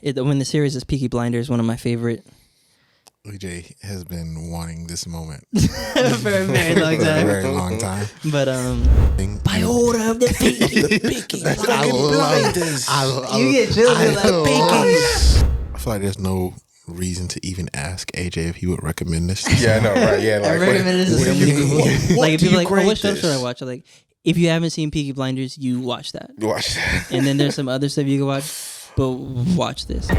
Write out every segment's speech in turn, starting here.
When the series is Peaky Blinders, one of my favorite. EJ has been wanting this moment For a very long for a time. very long time. But by order of the Peaky Blinders. You get children like Peaky. I feel like there's no reason to even ask AJ if he would recommend this. Yeah, I know, right? Yeah, I like recommend this to so many people. Like if do people you like, grade what show this? should I watch? I'm like, if you haven't seen Peaky Blinders, you watch that. Watch that. And then there's some other stuff you can watch, but watch this.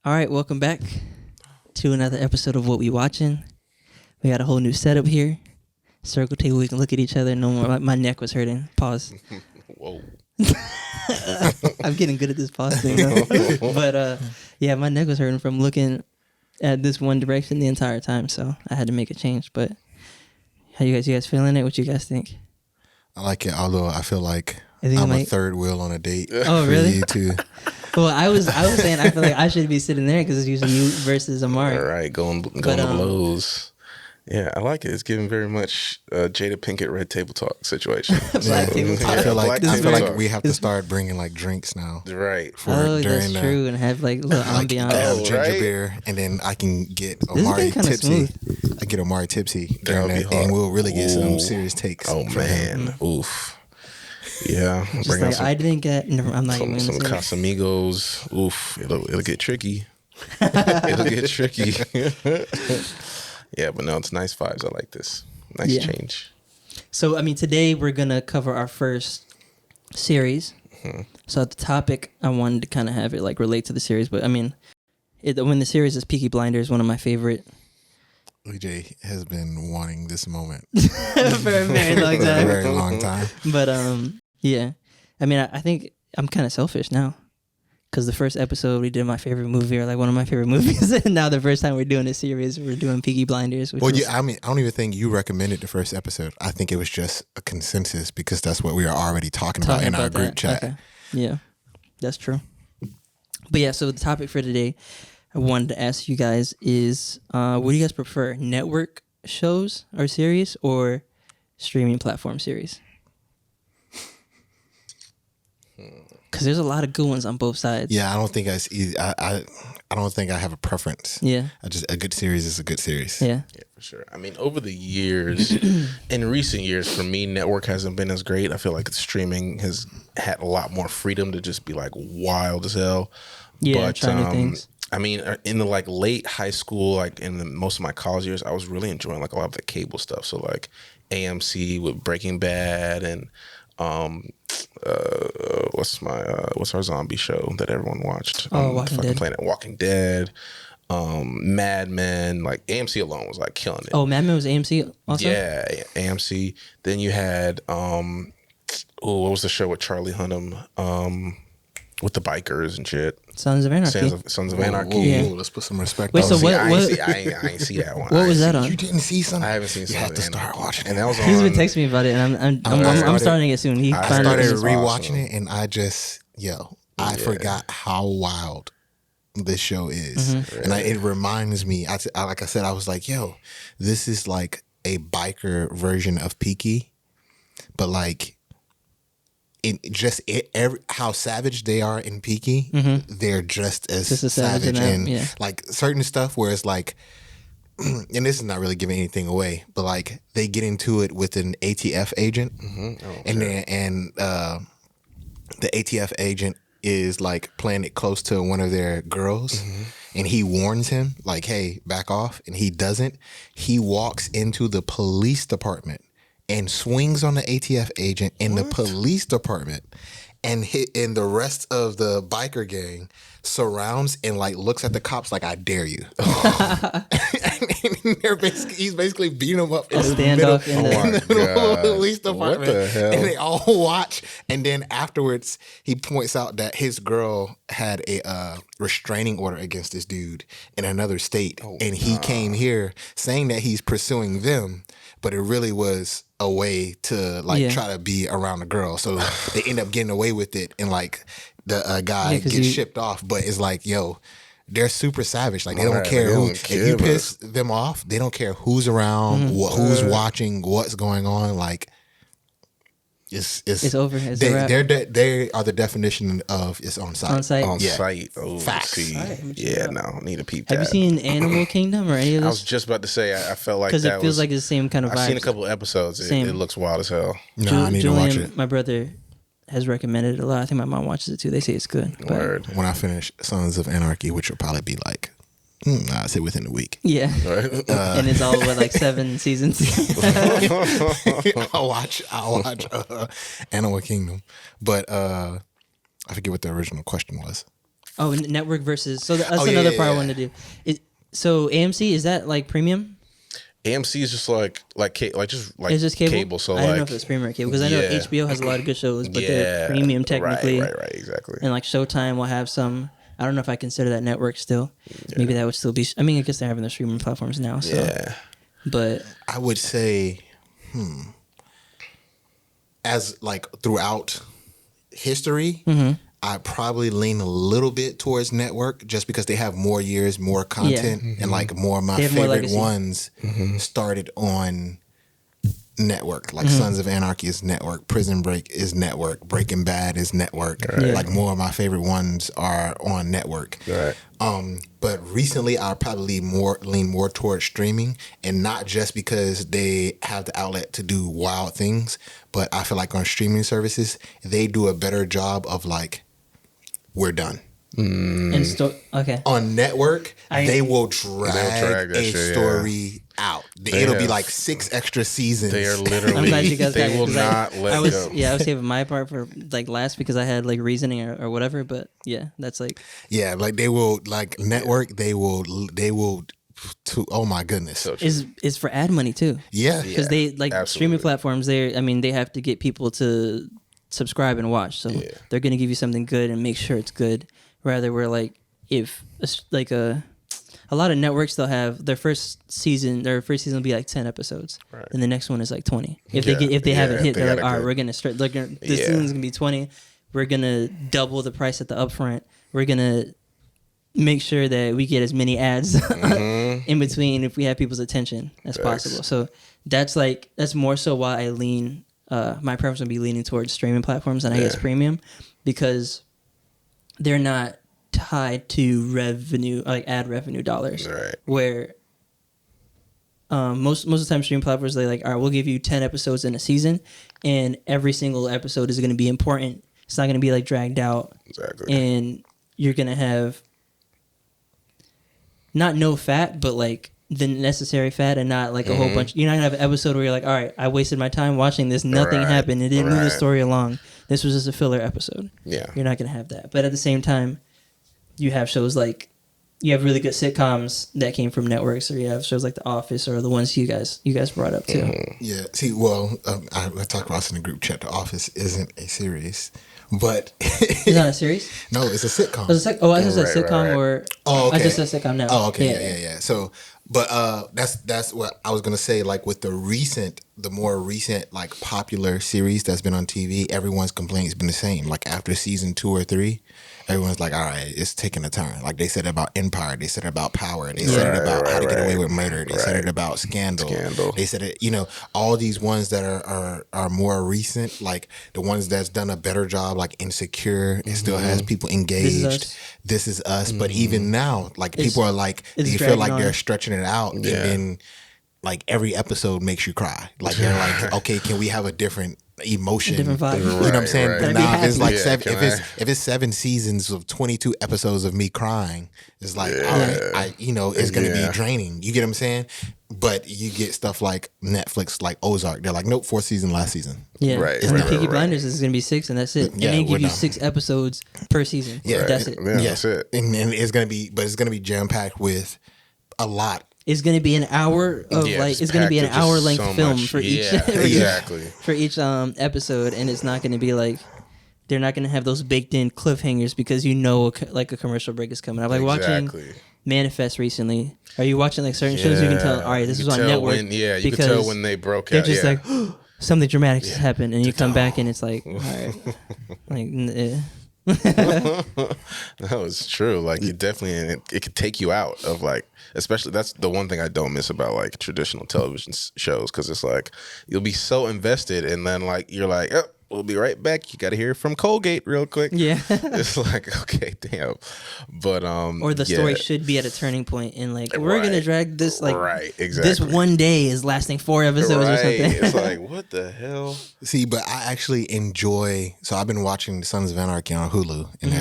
All right, welcome back to another episode of What We Watching. We got a whole new setup here. Circle table, we can look at each other. No more. My neck was hurting. Pause. Whoa. I'm getting good at this pause thing, though. But yeah, my neck was hurting from looking at this one direction the entire time, so I had to make a change. But how you guys feeling it? What you guys think? I like it, although I feel like I think I'm I a might- third wheel on a date. Oh, for really? You too. Well, I was saying I feel like I should be sitting there because it's usually you versus Amari. All right, going to blows. Yeah, I like it. It's giving very much Jada Pinkett Red Table Talk situation. Black table talk. I feel Black like table talk. we have to start bringing like drinks now. Right. For Oh, during that's the, true, and have like little Like ambiance. I have Oh, ginger right? beer, and then I can get is Amari getting kinda tipsy. I get Amari tipsy during That'll be that, and hard. we'll really get some Ooh. serious takes. Oh, from him. man. Oof. Yeah. Just Bring out like I didn't get. Never, I'm not even some gonna say. Casamigos. Oof. It'll get tricky. It'll get tricky. Yeah, but no, it's nice vibes. I like this. Nice Yeah. change. So I mean, today we're gonna cover our first series. So the topic I wanted to kind of have it like relate to the series, but I mean, when the series is Peaky Blinders, one of my favorite. EJ has been wanting this moment For a very long for a time. very long time. But yeah, I mean, I think I'm kind of selfish now, because the first episode we did my favorite movie, or like one of my favorite movies, and now the first time we're doing a series, we're doing Peaky Blinders. Which Well, was, yeah, I mean, I don't even think you recommended the first episode. I think it was just a consensus because that's what we were already talking about in our group that. chat. Okay. Yeah, that's true. But yeah, so the topic for today, I wanted to ask you guys is, what do you guys prefer, network shows or series, or streaming platform series? Because there's a lot of good ones on both sides. Yeah, I don't think it's easy. I don't think I have a preference. Yeah. A good series is a good series. Yeah. Yeah, for sure. I mean, over the years, in recent years, for me, network hasn't been as great. I feel like streaming has had a lot more freedom to just be like wild as hell. Yeah, But, try new things. I mean, in the like late high school, like in most of my college years, I was really enjoying like a lot of the cable stuff. So like AMC with Breaking Bad and what's our zombie show that everyone watched? Walking Dead. Planet Walking Dead. Mad Men, like AMC alone was like killing it. Oh, Mad Men was AMC also? Yeah, AMC. Then you had what was the show with Charlie Hunnam? With the bikers and shit. Sons of Anarchy. Sons of Whoa, Anarchy. whoa, Yeah. whoa, let's put some respect Wait, on so it. what- I ain't see that one. What was that on? You didn't see something? I haven't seen. You Sons have of to start Anarchy. watching And it. that was on. He's been texting me about it, and I'm starting it soon. He I finally started It's rewatching awesome. it, and I just, I forgot how wild this show is. And it reminds me, like I said, I was like, this is like a biker version of Peaky, but like, how savage they are in Peaky, they're just as savage in that, in like certain stuff where it's like, and this is not really giving anything away, but like they get into it with an ATF agent, and the ATF agent is like playing it close to one of their girls, and he warns him like, "Hey, back off," and he doesn't. He walks into the police department and swings on the ATF agent in the police department, and the rest of the biker gang surrounds and like looks at the cops like, "I dare you." And he's basically beating them up in the middle, standoff in the- Oh my middle of the God. police department. What the hell? And they all watch, and then afterwards he points out that his girl had a restraining order against this dude in another state, and he came here saying that he's pursuing them, but it really was a way to like try to be around the girl. So they end up getting away with it, and like the guy Yeah, 'cause gets shipped off, but it's like, they're super savage. Like they don't Right, care they who. don't If care you about piss them off, they don't care who's around, who's watching, what's going on. Like It's over. It's a wrap. they are the definition of it's on site. On site. On Yeah. site. Oh, Facts. see. Alright, I'm gonna check Yeah, it out. no, need to peep Have that. you seen Animal Kingdom or any of I was this? just about to say, I felt like Because that it feels was, like the same kind of vibe. I've seen a couple episodes. Same. It looks wild as hell. No, I need to watch it. My brother, has recommended it a lot. I think my mom watches it too. They say it's good. But Word. When I finish Sons of Anarchy, which will probably be like, I'd say within a week. yeah, Right? and it's all with like 7 seasons. I'll watch Animal Kingdom, but I forget what the original question was. Oh, network versus. So that's yeah, another yeah, part I yeah. wanted to do. So AMC, is that like premium? AMC is just like It's just cable. So I don't like, know if it's premium or cable because I know yeah. HBO has a lot of good shows, but yeah, they're premium technically. Right, exactly. And like Showtime will have some. I don't know if I consider that network still. Maybe that would still be. I mean, I guess they're having their streaming platforms now. So. Yeah. But I would say, as like throughout history, I probably lean a little bit towards network just because they have more years, more content, and like more of my They have more favorite legacy. ones started on network. Like Sons of Anarchy is network, Prison Break is network, Breaking Bad is network. Yeah. Like more of my favorite ones are on network. Right. But recently I'll probably lean more towards streaming, and not just because they have the outlet to do wild things, but I feel like on streaming services they do a better job of like, we're done. okay. On network, they will drag that a shit, story out. It'll be like 6 extra seasons. They are literally. I'm glad you guys got they it, will 'cause not I let was go. I was saving my part for like last because I had like reasoning or whatever. But yeah, that's like Yeah, like they will like network. They will. To oh my goodness. So true. is for ad money too. Yeah. Because they like absolutely. streaming platforms. They have to get people to subscribe and watch. So they're gonna give you something good and make sure it's good. Rather, where like if like a lot of networks, they'll have their first season will be like 10 episodes, Right. and the next one is like 20. If Yeah. they haven't hit, They they're like, gotta all right, go. we're gonna start. This season's gonna be 20. We're gonna double the price at the upfront. We're gonna make sure that we get as many ads in between if we have people's attention as possible. So that's more so why I lean. My preference would be leaning towards streaming platforms and I guess premium, because they're not tied to revenue, like ad revenue dollars. Right. Where most of the time streaming platforms, they like, all right, we'll give you 10 episodes in a season, and every single episode is going to be important. It's not going to be like dragged out, Exactly. and you're going to have not no fat, but like the necessary fat, and not like a whole bunch. You're not gonna have an episode where you're like, all right, I wasted my time watching this. Nothing Right, happened. It didn't move the right. story along. This was just a filler episode. Yeah. You're not gonna have that. But at the same time, you have shows like, you have really good sitcoms that came from networks, or you have shows like The Office, or the ones you guys brought up too. Yeah. See, well, I talked about this in the group chat. The Office isn't a series, but Is that a series? no, it's a sitcom. I just said sitcom, right. or Oh, okay. I just said sitcom now. Oh, okay, yeah. So, but that's what I was gonna say. Like with the more recent, like popular series that's been on TV, everyone's complaint has been the same. Like after season 2 or 3, everyone's like, all right, it's taking a turn. Like they said it about Empire, they said it about Power, they said it about How to Get Away with Murder, they said it about Scandal. They said it, all these ones that are more recent, like the ones that's done a better job, like Insecure, it still has people engaged. This is us. But even now, like people are like, they feel like they're stretching it out, and then like every episode makes you cry. Like they're like, okay, can we have a different emotion, A different vibe. you know what I'm saying? Right. But Gotta be now if it's happy. like if it's 7 seasons of 22 episodes of me crying, it's like, all right, it's gonna be draining. You get what I'm saying? But you get stuff like Netflix, like Ozark. They're like, nope, 4th season, last season. Yeah, Right, and right, the Peaky right. Blinders is going to be 6, and that's it. Yeah, and they we're give you done. 6 episodes per season. Yeah, That's it. Yeah, that's it. And it's gonna be jam packed with a lot. It's going to be an hour of just it's going to be an packed with hour just length so film much. for each Yeah, exactly. for each episode, and it's not going to be like, they're not going to have those baked in cliffhangers because like a commercial break is coming up. Like watching Manifest recently. Are you watching like certain shows? You can tell, all right, this is on network. You can tell when they broke They're out. just like, something dramatic has happened, and you come back and it's like, all right, like That was true. Like it definitely, it could take you out of like, especially that's the one thing I don't miss about like traditional television shows, because it's like you'll be so invested, and then like you're like, oh, we'll be right back. You got to hear from Colgate real quick. Yeah. It's like, okay, damn. But or the story should be at a turning point, and like we're gonna Right. drag this like exactly. this one day is lasting 4 episodes or something. It's like, what the hell? See, but I actually enjoy. So I've been watching The Sons of Anarchy on Hulu, and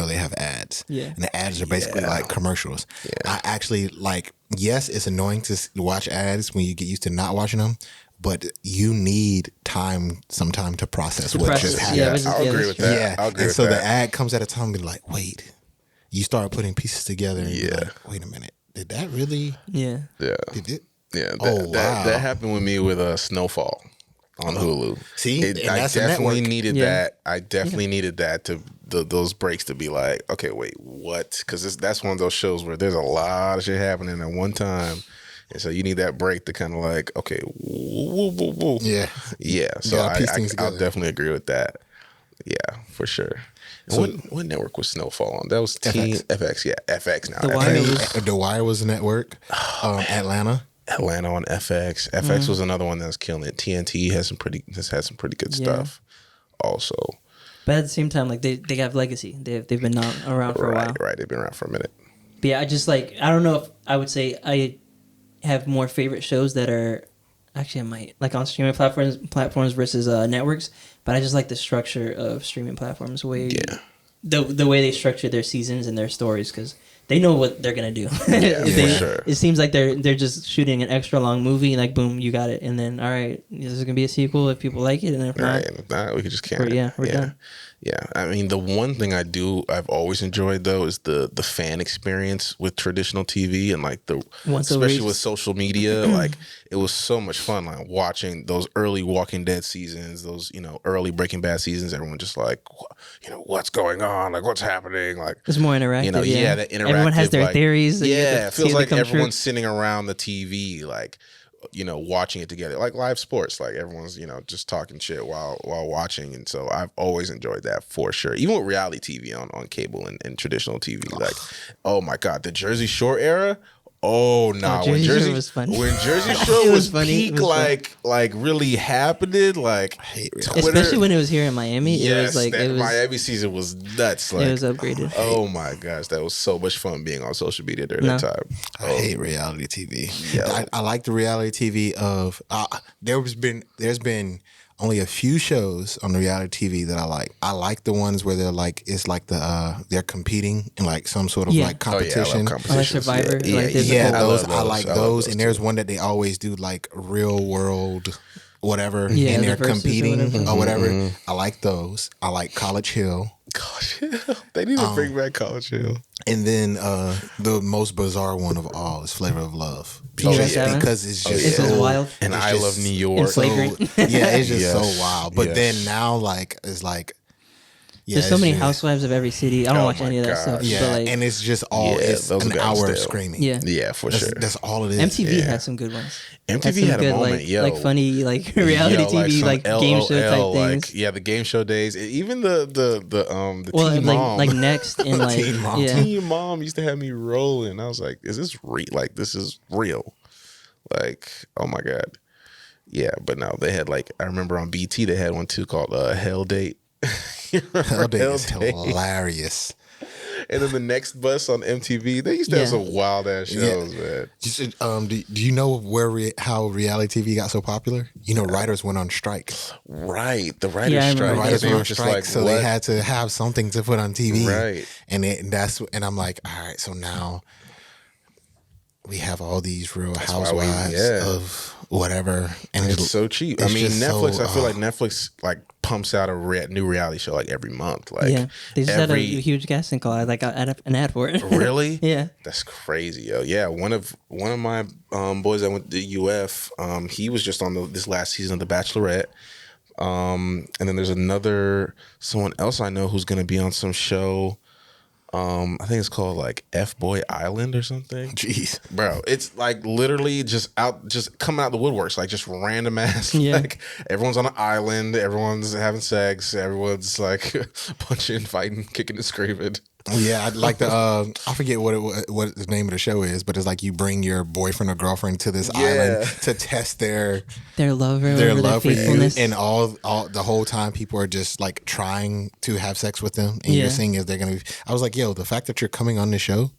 they have ads. Yeah. And the ads are basically like commercials. Yeah. I actually like. Yes, it's annoying to watch ads when you get used to not watching them, but you need some time to process what just happened. Yeah, I'll agree with that. Yeah. I'll agree And with so that. the ad comes at a time and be like, wait, you start putting pieces together and you're like, wait a minute, did that really? Yeah. Yeah. Did it? Yeah. Wow. That happened with me with Snowfall on Hulu. See, and I that's a definitely network. needed Yeah. that. I definitely needed that to those breaks to be like, okay, wait, what? Because that's one of those shows where there's a lot of shit happening at one time. And so you need that break to kind of like, okay, woo, woo, woo. Yeah. Yeah. So gotta piece things I'll together. definitely agree with that. Yeah, for sure. And what network was Snowfall on? That was FX. Yeah, FX now. The Wire FX. was The Wire was a network. Atlanta. Atlanta on FX. FX was another one that was killing it. TNT has had some pretty good stuff also. But at the same time, like they have legacy. They've been around for a while. Right. They've been around for a minute. But yeah, I just like I don't know if I would say I have more favorite shows that are actually I might like on streaming platforms versus networks. But I just like the structure of streaming platforms the way they structure their seasons and their stories, because they know what they're gonna do. Yeah, for sure. It seems like they're just shooting an extra long movie, like boom, you got it, and then all right, this is gonna be a sequel if people like it, and if not, Right. And if not, we could just can't. we're done. Yeah. I mean, the one thing I've always enjoyed though is the fan experience with traditional TV, and like especially with social media, like it was so much fun, like watching those early Walking Dead seasons, those, early Breaking Bad seasons, everyone just like, what's going on? Like what's happening? Like It's more interactive. that interactive. Everyone has their like, theories. that you get Yeah, to it feels see like them come everyone's true. sitting around the TV, like, watching it together, like live sports. Like everyone's, just talking shit while watching. And so I've always enjoyed that for sure. Even with reality TV on cable and traditional TV. Like, oh my God, the Jersey Shore era. Oh no! Jersey Shore was funny. When Jersey Shore It was was funny. peak, It was like really happening, like I hate reality. Twitter. Especially when it was here in Miami. Yes, It was like that it was Miami season was nuts. Like, it was upgraded. oh my gosh, that was so much fun being on social media during that time. I hate reality TV. Yeah. I like the reality TV of there's been only a few shows on the reality TV that I like. I like the ones where they're like it's like they're competing in like some sort of like competition. I love I like Survivor. Yeah, Like, there's a Yeah, whole- those love I like I love those. those And there's one that they always do like real world whatever, Yeah, and the they're versus or competing whatever. or whatever. I like those. I like College Hill. College Hill. They need to bring back College Hill. And then the most bizarre one of all is Flavor of Love. PJ7? Because it's just It's just wild. And it's I just Love New York. so, Flagrant. yeah, it's just Yes. so wild. But Yes. then now, like, it's like, yeah, There's so it's many just- housewives of every city. I don't Oh watch my any of that gosh. stuff. Yeah, but like, and it's just all Yeah, it's those an guys hour of still. screaming. yeah. Yeah, for sure. That's all it is. MTV Yeah. had some good ones. MTV had some a good, moment, like, yo. like funny, like reality TV, some like game show type LOL, things. Like, yeah, the game show days. Even the Well, Teen like Mom. like Next and like Teen Mom. yeah. Teen Mom used to have me rolling. I was like, is this real? Like, this is real. Like, oh my God. Yeah, but no, they had like, I remember on BT, they had one too called Hell Date. You remember Hell Day is Hell Date? hilarious. And then the Next Bus on MTV, they used to have Yeah. some wild ass shows, man. Do you know how reality TV got so popular? You know, writers went on strike. Right, the writers' Yeah, I remember strike. that. Writers They went were on just strike, like, so what? they had to have something to put on TV. Right. And I'm like, all right, so now we have all these Real why Housewives of whatever, and It's so cheap. I it's mean, just Netflix. so, I feel like Netflix like pumps out a new reality show like every month. Like, Yeah, they just had a every huge casting call. Like an ad for it. really, Yeah. that's crazy, yo. Yeah, one of my boys that went to UF, he was just on this last season of The Bachelorette. And then there's someone else I know who's gonna be on some show. I think it's called like F Boy Island or something. Jeez, bro, it's like literally just coming out the woodworks, like just random ass. Like everyone's on an island, everyone's having sex, everyone's like punching, fighting, kicking, and screaming. Yeah, I'd like the I forget what the name of the show is, but it's like you bring your boyfriend or girlfriend to this island to test their love for you, and all the whole time people are just like trying to have sex with them, and you're seeing if they're gonna. I was like, yo, the fact that you're coming on this show.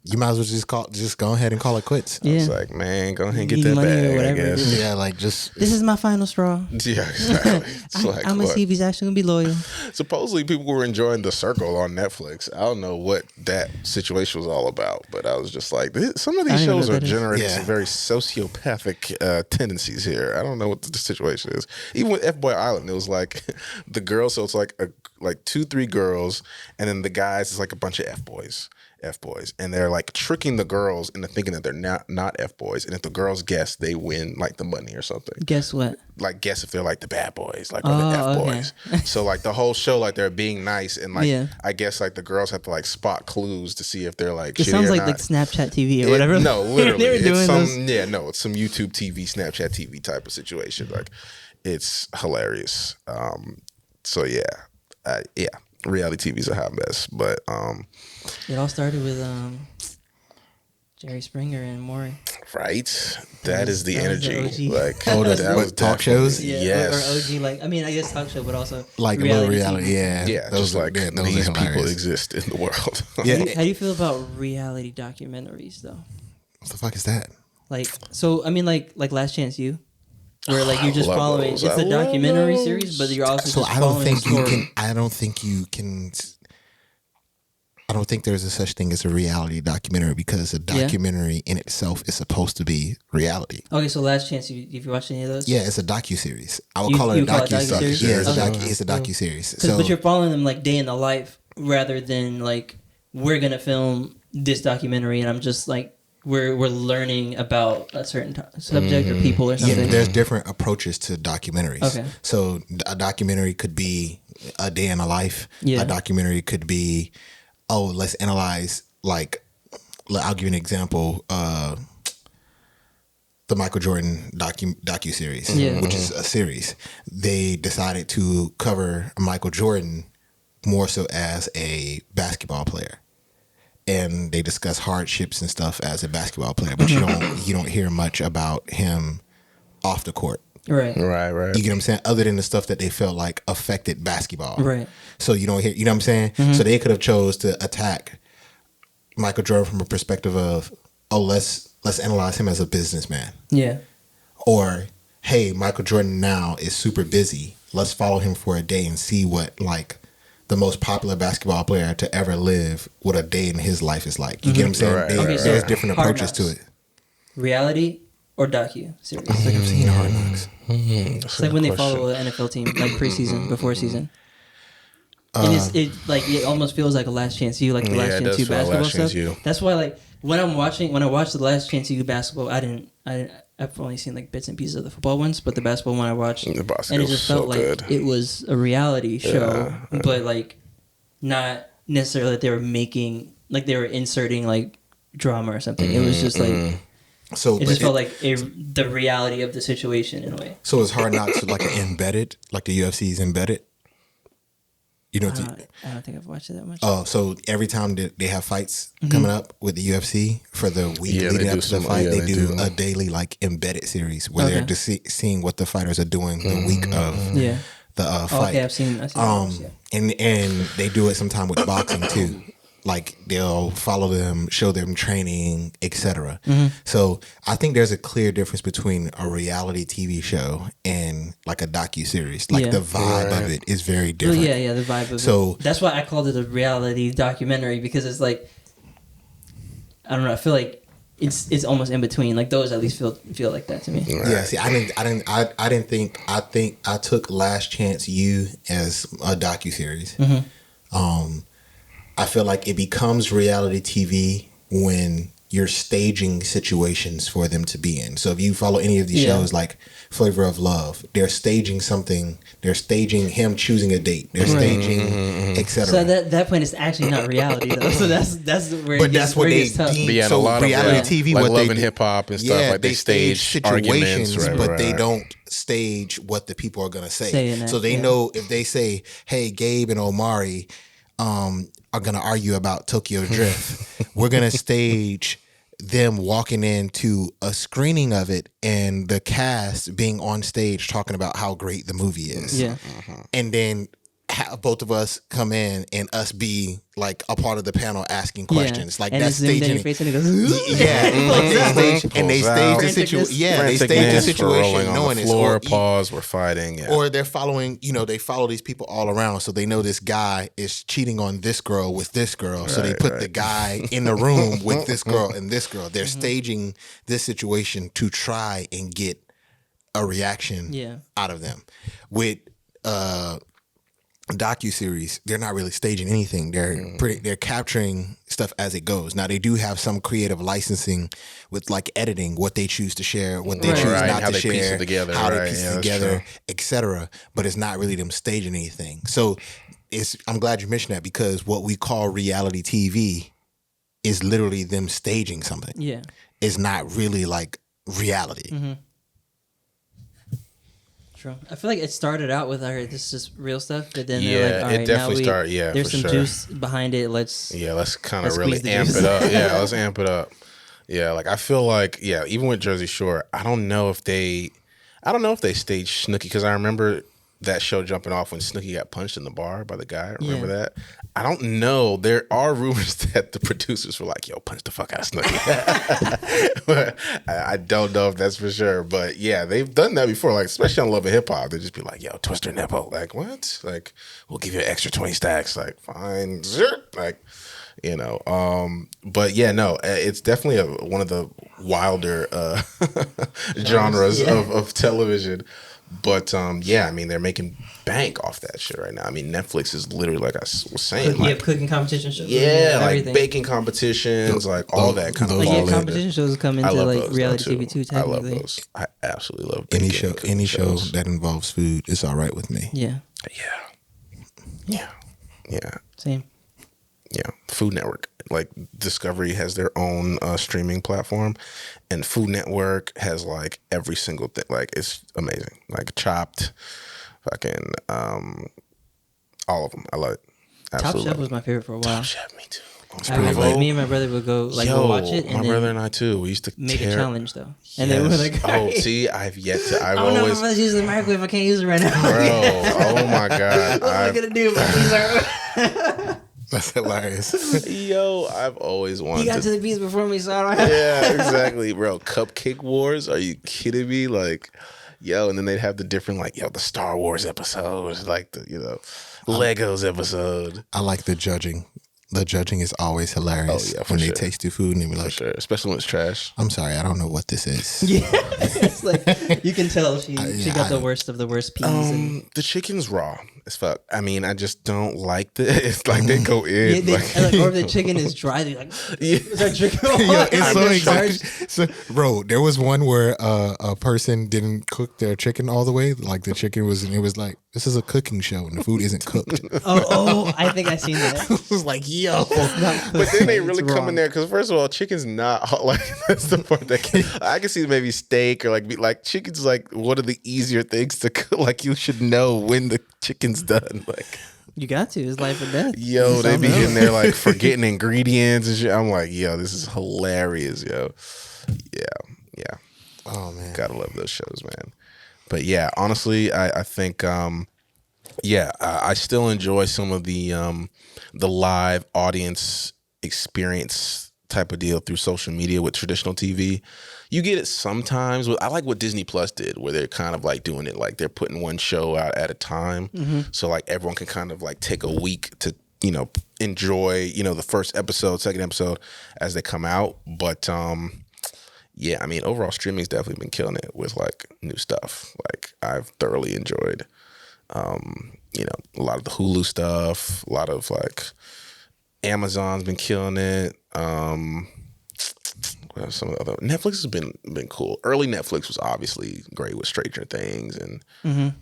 You might as well just go ahead and call it quits. I was like, man, go ahead and get that bag, I guess. Yeah, like just... This is my final straw. Yeah, exactly. I'm going to see if he's actually going to be loyal. Supposedly people were enjoying The Circle on Netflix. I don't know what that situation was all about, but I was just like, some of these shows are generating some very sociopathic tendencies here. I don't know what the situation is. Even with F-Boy Island, it was like the girls, so it's like 2-3 girls, and then the guys is like a bunch of F-boys, and they're like tricking the girls into thinking that they're not F-boys, and if the girls guess, they win like the money or something. Guess what? Like guess if they're like the bad boys, like or the F-boys. Okay. So like the whole show, like they're being nice, and like I guess like the girls have to like spot clues to see if they're like. It sounds like not. Like Snapchat TV or whatever. No, literally, they were doing it's some those. it's some YouTube TV, Snapchat TV type of situation. Like it's hilarious. So yeah, reality TV is a hot mess, but it all started with Jerry Springer and Maury. Right, that is the energy. Like that was talk shows. Yes, or OG. Like I mean, I guess talk show, but also like reality. Yeah, those like these people exist in the world. How do you feel about reality documentaries, though? What the fuck is that? Like, so I mean, like Last Chance U. Where like you're just following, it's a documentary series, but you're also just following the story. I don't think there's a such thing as a reality documentary, because a documentary in itself is supposed to be reality. Okay, so Last Chance, if you watched any of those? Yeah, it's a docuseries. I would call it a docuseries. Yeah, it's a docuseries. But you're following them like day in the life, rather than like we're gonna film this documentary, and I'm just like. We're learning about a certain subject or people or something. Yeah, there's different approaches to documentaries. Okay. So a documentary could be a day in a life. Yeah. A documentary could be, let's analyze, like, I'll give you an example. The Michael Jordan docuseries, which is a series. They decided to cover Michael Jordan more so as a basketball player. And they discuss hardships and stuff as a basketball player, but you don't hear much about him off the court. Right. You get what I'm saying? Other than the stuff that they felt like affected basketball. Right. So you don't hear, you know what I'm saying? Mm-hmm. So they could have chose to attack Michael Jordan from a perspective of, let's analyze him as a businessman. Yeah. Or, hey, Michael Jordan now is super busy. Let's follow him for a day and see what like the most popular basketball player to ever live, what a day in his life is like. You get what I'm saying? There's different approaches to it. Reality or docu-series? I don't think I've seen Hard Knocks. It's like when they follow an NFL team, like preseason, before season. It almost feels like a Last Chance U, like the Last Chance U basketball stuff. That's why, like, when I watched the Last Chance U basketball, I've only seen like bits and pieces of the football ones, but the basketball one I watched, and it just felt like it was a reality show, but like not necessarily that they were making, like they were inserting like drama or something. It was just like, so it just felt like the reality of the situation in a way. So it's Hard Knocks like embedded, like the UFC's embedded. You know, I don't think I've watched it that much. Oh, so every time they have fights coming up with the UFC for the week leading up to the fight, they do a daily like embedded series where they're just seeing what the fighters are doing the week of the fight. Okay, I've seen those, and they do it sometime with boxing too. Like they'll follow them, show them training, etc. So I think there's a clear difference between a reality TV show and like a docuseries. Like the vibe of it is very different. Well, the vibe of it. That's why I called it a reality documentary, because it's like, I don't know, I feel like it's almost in between. Like those at least feel like that to me. Right. Yeah, see, I took Last Chance U as a docuseries. I feel like it becomes reality TV when you're staging situations for them to be in. So if you follow any of these shows like Flavor of Love, they're staging something. They're staging him choosing a date. They're staging, etc. So that point is actually not reality though. So that's where but that's what they deem. Yeah, So a lot reality of TV, like what Love they and do, Hip Hop and stuff, like they stage arguments, situations, but they don't stage what the people are gonna say. So they know if they say, "Hey, Gabe and Omari are gonna argue about Tokyo Drift," we're gonna stage them walking into a screening of it and the cast being on stage talking about how great the movie is. Yeah. And then have both of us come in and us be like a part of the panel asking questions. Like and that's staging. Face and it goes, And they stage the situation. Yeah, they stage the situation knowing it's floor, pause, we're fighting. Yeah. Or they're following, they follow these people all around. So they know this guy is cheating on this girl with this girl. So they put the guy in the room with this girl and this girl. They're staging this situation to try and get a reaction out of them. With docuseries, they're not really staging anything. They're capturing stuff as it goes. Now they do have some creative licensing with like editing, what they choose to share, what they choose not to share, piece it together, how they piece it together, etc. But it's not really them staging anything. So I'm glad you mentioned that, because what we call reality TV is literally them staging something. Yeah, it's not really like reality. I feel like it started out with, all right, this is just real stuff, but then yeah, they're like, all right, it definitely started. there's some juice behind it. Let's kind of really amp it up. Yeah, let's amp it up. Yeah, like I feel like even with Jersey Shore, I don't know if they staged Snooki, because I remember that show jumping off when Snooki got punched in the bar by the guy. Remember that? I don't know. There are rumors that the producers were like, "Yo, punch the fuck out of Snooki." But I don't know if that's for sure. But yeah, they've done that before. Like especially on Love and Hip Hop, they just be like, "Yo, twist her nipple." Like what? Like we'll give you an extra 20 stacks. Like fine, like. But yeah, no, it's definitely one of the wilder genres of television. But I mean, they're making bank off that shit right now. I mean, Netflix is literally, like I was saying, cooking competition shows. Yeah, like baking competitions, like all that kind of. Competition shows come into like reality TV too. Technically, I love those. I absolutely love any show that involves food. It's all right with me. Yeah. Same. Yeah, Food Network. Like Discovery has their own streaming platform, and Food Network has like every single thing. Like it's amazing. Like Chopped, fucking all of them. I love it. Absolutely. Top Chef was my favorite for a while. Top Chef, me too. Me and my brother would go go watch it. And my brother and I too. We used to make a challenge though, and then we're like, "Oh, see, I've yet to. I've always. My brother's using the microwave. I can't use it right now, bro. Oh my god, what am I gonna do? That's hilarious. Yo, I've always wanted. He got to the beats before me, so I don't have. Yeah, exactly, bro. Cupcake Wars? Are you kidding me? Like, yo, and then they'd have the different the Star Wars episodes, like the Legos episode. I like the judging. The judging is always hilarious when they taste the food and they be like, especially when it's trash. I'm sorry, I don't know what this is. Yeah, it's like you can tell she got the worst of the worst peas. The chicken's raw as fuck. I mean, I just don't like It's like they go in, or if the chicken is dry, they're like, is that chicken? It's so exactly. So, bro, there was one where a person didn't cook their chicken all the way. Like the chicken was, and it was like, this is a cooking show and the food isn't cooked. Oh, I think I've seen that. It was like, yo. But then they really come in there because first of all, chicken's not like that's the part that I can see maybe steak or like chicken's like one of the easier things to cook. Like you should know when the chicken's done. Like you got to. It's life or death. Yo, they be in there like forgetting ingredients and shit. I'm like, yo, this is hilarious, yo. Yeah. Oh man, gotta love those shows, man. But yeah, honestly, I think I still enjoy some of the live audience experience type of deal through social media with traditional TV. You get it sometimes. I like what Disney Plus did, where they're kind of like doing it like they're putting one show out at a time, so like everyone can kind of like take a week to enjoy the first episode, second episode as they come out. But yeah, I mean, overall streaming's definitely been killing it with like new stuff. Like I've thoroughly enjoyed, a lot of the Hulu stuff. A lot of like Amazon's been killing it. some of the other Netflix has been cool. Early Netflix was obviously great with Stranger Things and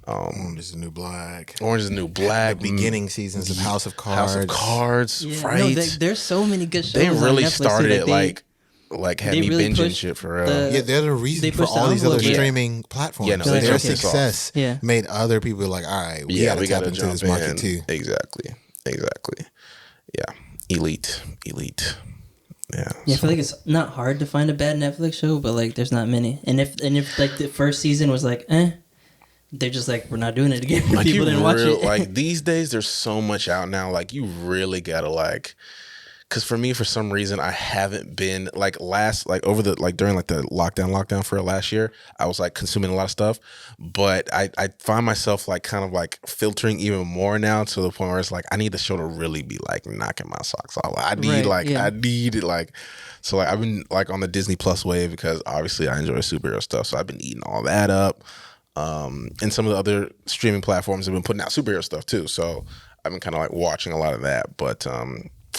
Orange is the New Black. Orange is the New Black. The beginning seasons of House of Cards. House of Cards, Yeah, right? no, there's so many good shows. They really on Netflix started too, it like had me really binging pushed shit for real. Yeah, they're the reason They for pushed the all these other envelope. streaming platforms. Yeah, no, Their they jumped this success off. made other people like, all right, we got to tap into this market too. Exactly. Yeah, elite. Yeah, Yeah, I feel like it's not hard to find a bad Netflix show, but like there's not many. And if like the first season was like, they're just like, we're not doing it again. like People didn't watch it. Like these days, there's so much out now. Like you really gotta like. Because for me, for some reason, I haven't been during the lockdown for last year, I was like consuming a lot of stuff, but I find myself like kind of like filtering even more now to the point where it's like I need the show to really be like knocking my socks off. I need it like. So like I've been like on the Disney Plus wave because obviously I enjoy superhero stuff, so I've been eating all that up. And some of the other streaming platforms have been putting out superhero stuff too, so I've been kind of like watching a lot of that, but.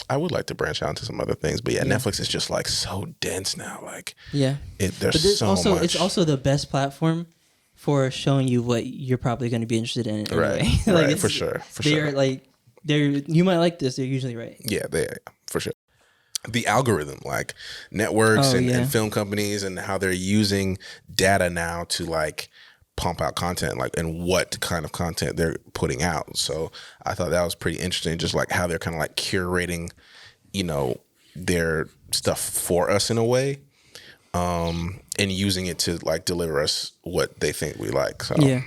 I would like to branch out into some other things, but Netflix is just like so dense now. Like, there's so much. It's also the best platform for showing you what you're probably going to be interested in. Right, anyway. right, for sure. You might like this. They're usually right. Yeah, for sure. The algorithm, like networks and film companies, and how they're using data now to like pump out content, like, and what kind of content they're putting out. So I thought that was pretty interesting, just like how they're kind of like curating, their stuff for us in a way, and using it to like deliver us what they think we like. So yeah.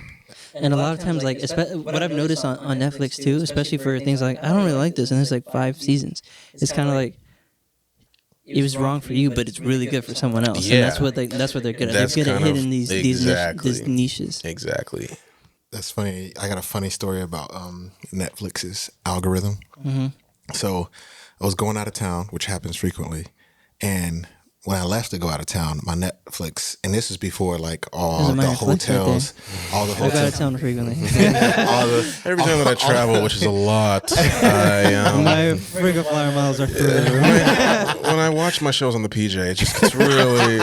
And a lot of times, like, what I've noticed on Netflix too, especially for things like, I don't really like this, and there's like 5 seasons. It's kind of like, it was wrong for you, but it's really good for someone else. Yeah. And that's what they're good at. They're good at hitting these niches. Exactly. That's funny. I got a funny story about Netflix's algorithm. Mm-hmm. So I was going out of town, which happens frequently, and when I left to go out of town, my Netflix, and this is before like all the hotels, I go out of town frequently. Every time that I travel, which is a lot, my friggin' flyer miles are through. When I watch my shows on the PJ, it just gets really.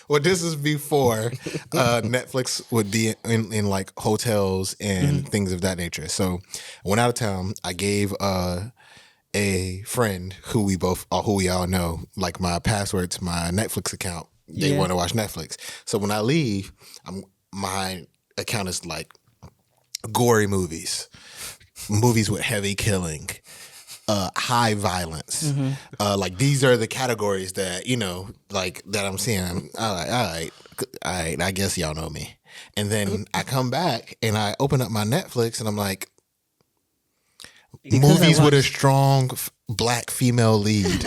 Well, this is before Netflix would be in like hotels and things of that nature. So I went out of town. I gave a friend who we all know, like my password to my Netflix account. They want to watch Netflix. So when I leave, my account is like gory movies with heavy killing, high violence. Like these are the categories that that I'm seeing. I'm like, all right, I guess y'all know me. And then I come back and I open up my Netflix and I'm like, movies with a strong black female lead.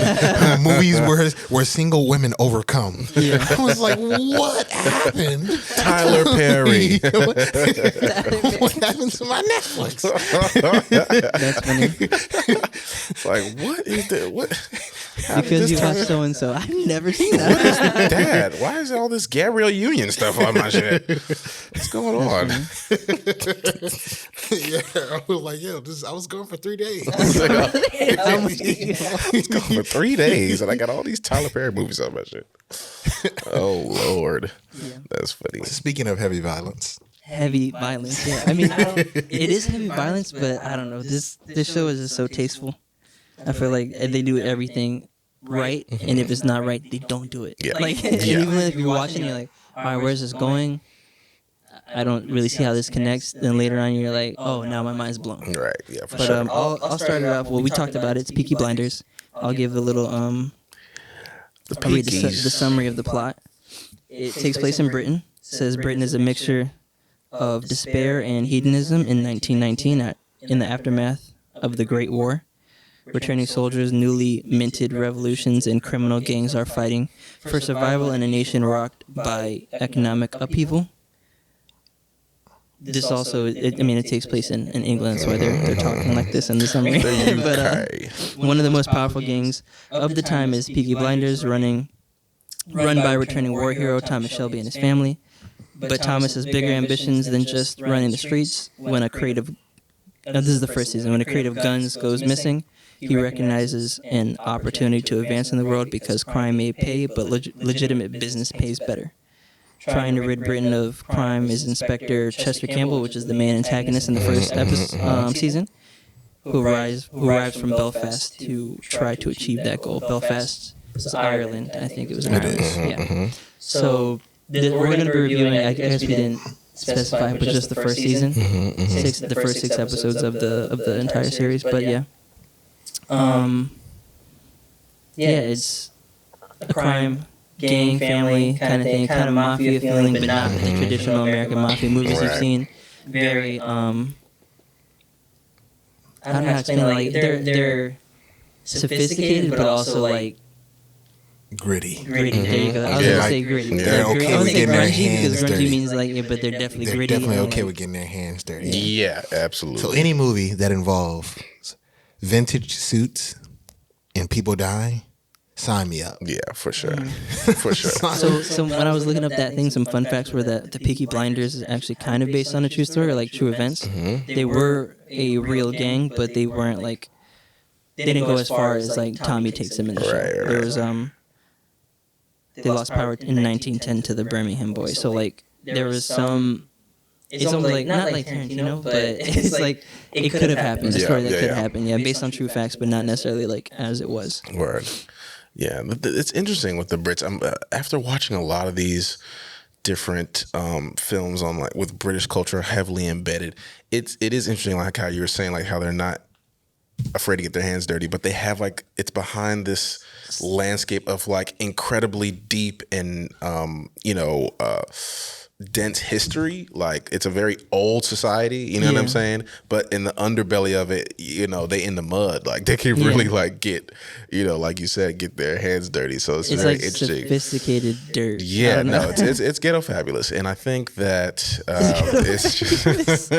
Movies where single women overcome. Yeah. I was like, what happened? Tyler Perry. What happened to my Netflix? That's funny. It's like, what is that? What? Because you watch so and so. I've never seen that. What is that? Why is all this Gabrielle Union stuff on my shit? What's going on? Yeah, I was like, I was going for 3 days. I was going for 3 days, and I got all these Tyler Perry movies on my shit. Oh Lord, that's funny. Speaking of heavy violence. Heavy violence, yeah. I mean, it is heavy violence, but I don't know. This show is just so tasteful. I feel like they do everything right, and if it's not right, they don't do it. Yeah. Like, and even if you're watching, you're like, all right, where's this going? I don't really see how this connects. Then later on, you're like, oh, now my mind's blown. Right. Yeah. For but sure. I'll start it off. Well, we talked about it. It's Peaky Blinders. I'll give a little I'll read the summary of the plot. It takes place in Britain. It says Britain is a mixture of despair and hedonism in 1919 in the aftermath of the Great War. Returning soldiers, newly minted revolutions, and criminal gangs are fighting for survival in a nation rocked by economic upheaval. This also, it takes place in England, so they're talking like this in the summary. But one of the most powerful gangs of the time is Peaky Blinders, run by returning war hero Thomas Shelby and his family. But Thomas has bigger ambitions than just running the streets. This is the first season. When a crate of guns goes missing, he recognizes an opportunity to advance in the world because crime may pay, but legitimate business pays better. Trying to rid Britain of crime is Inspector Chester Campbell, which is the main antagonist in the first season, who arrives from Belfast to try to achieve that goal. Belfast is Ireland, I think it was in Ireland. Yeah. So we're going to be reviewing, I guess we didn't specify, but just the first season, the first 6 episodes of the entire series. But yeah, it's a crime, gang, family kind of thing, kind of mafia feeling, but not the traditional American mafia movies you've seen. Very I don't know how to explain it. Like they're sophisticated, but also like gritty. There you go. I was gonna say gritty. They're okay with getting their hands because dirty. grungy means like, but they're definitely They're gritty. definitely okay with getting their hands dirty. Yeah, absolutely. So any movie that involves vintage suits and people dying, sign me up. Yeah, for sure. For sure. So when I was looking up that thing, some fun facts were that the Peaky Blinders is actually kind of based on a true story, or like true events. They were a real gang, but they weren't like, they didn't go as far as like Tommy takes them in the show. Right. There was they lost power in 1910 to the Birmingham Boys. So like there was some. It's almost like not like Tarantino, but it's like it could have happened. A story that could have happened. Yeah, based on true facts, but not necessarily like as it was. Word. Yeah, it's interesting with the Brits. After watching a lot of these different films on like with British culture heavily embedded, it is interesting, like how you were saying, like how they're not afraid to get their hands dirty, but they have like, it's behind this landscape of like incredibly deep and dense history. Like it's a very old society, you know what I'm saying? But in the underbelly of it, they in the mud. Like they can really like get, like you said, get their hands dirty. So it's very like interesting. Sophisticated dirt. Yeah, no, it's ghetto fabulous, and I think that it's just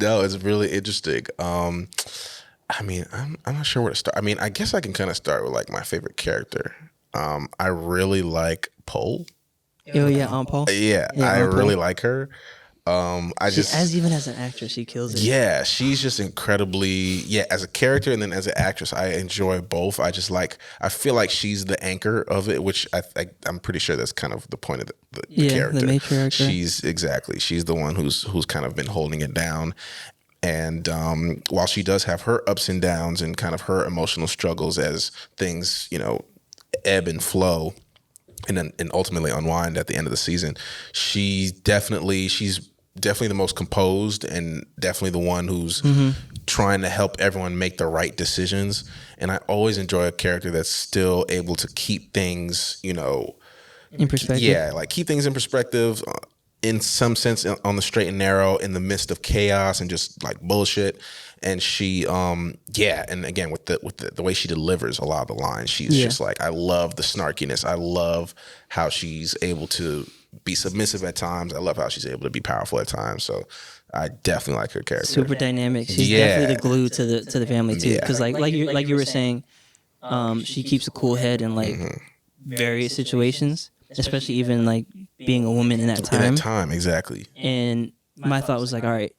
no, it's really interesting. I mean, I'm not sure where to start. I mean, I guess I can kind of start with like my favorite character. I really like Pole. Oh yeah, Aunt Paul. Yeah, I really like her. Even as an actress, she kills it. Yeah, she's just incredibly, as a character and then as an actress, I enjoy both. I feel like she's the anchor of it, which I'm pretty sure that's kind of the point of the character. The matriarch. She's the one who's kind of been holding it down. And while she does have her ups and downs and kind of her emotional struggles as things, ebb and flow, and ultimately unwind at the end of the season, she's definitely the most composed and definitely the one who's trying to help everyone make the right decisions. And I always enjoy a character that's still able to keep things, in perspective. Yeah, like keep things in perspective, in some sense on the straight and narrow in the midst of chaos and just like bullshit. And she, and again with the way she delivers a lot of the lines, she's just like, I love the snarkiness. I love how she's able to be submissive at times. I love how she's able to be powerful at times. So I definitely like her character. Super dynamic. She's definitely the glue to the family too. Because like you were saying, she keeps a cool head in like various situations, especially even like being a woman in that time. In that time, exactly. And my thought was like, all right,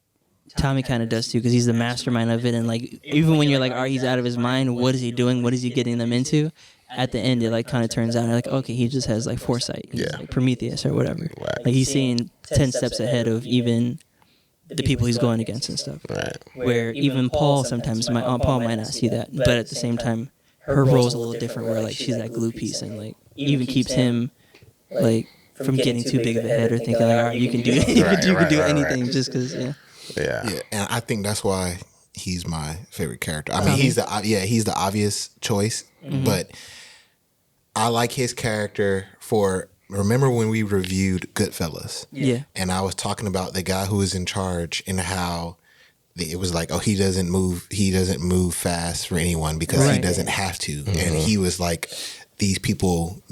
Tommy kind of does too, because he's the mastermind of it. And like, even when you're like, all right, he's out of his mind, what is he doing? What is he getting them into? At the end, it like kind of turns out like, okay, he just has like foresight. He's like Prometheus or whatever. Right. Like he's seeing 10 steps ahead of even the people he's going against and stuff. Right. Where even Paul, sometimes my Aunt Paul might not see that, but at the same time, her role's a little different. Where like she's that glue piece and like even keeps him like from getting too big of a head or thinking like, all right, you can do it. You can do anything just because Yeah, and I think that's why he's my favorite character. I mean, he's the obvious choice, but I like his character for. Remember when we reviewed Goodfellas? Yeah, and I was talking about the guy who was in charge and how it was like, oh, he doesn't move fast for anyone because he doesn't have to, and he was like, these people,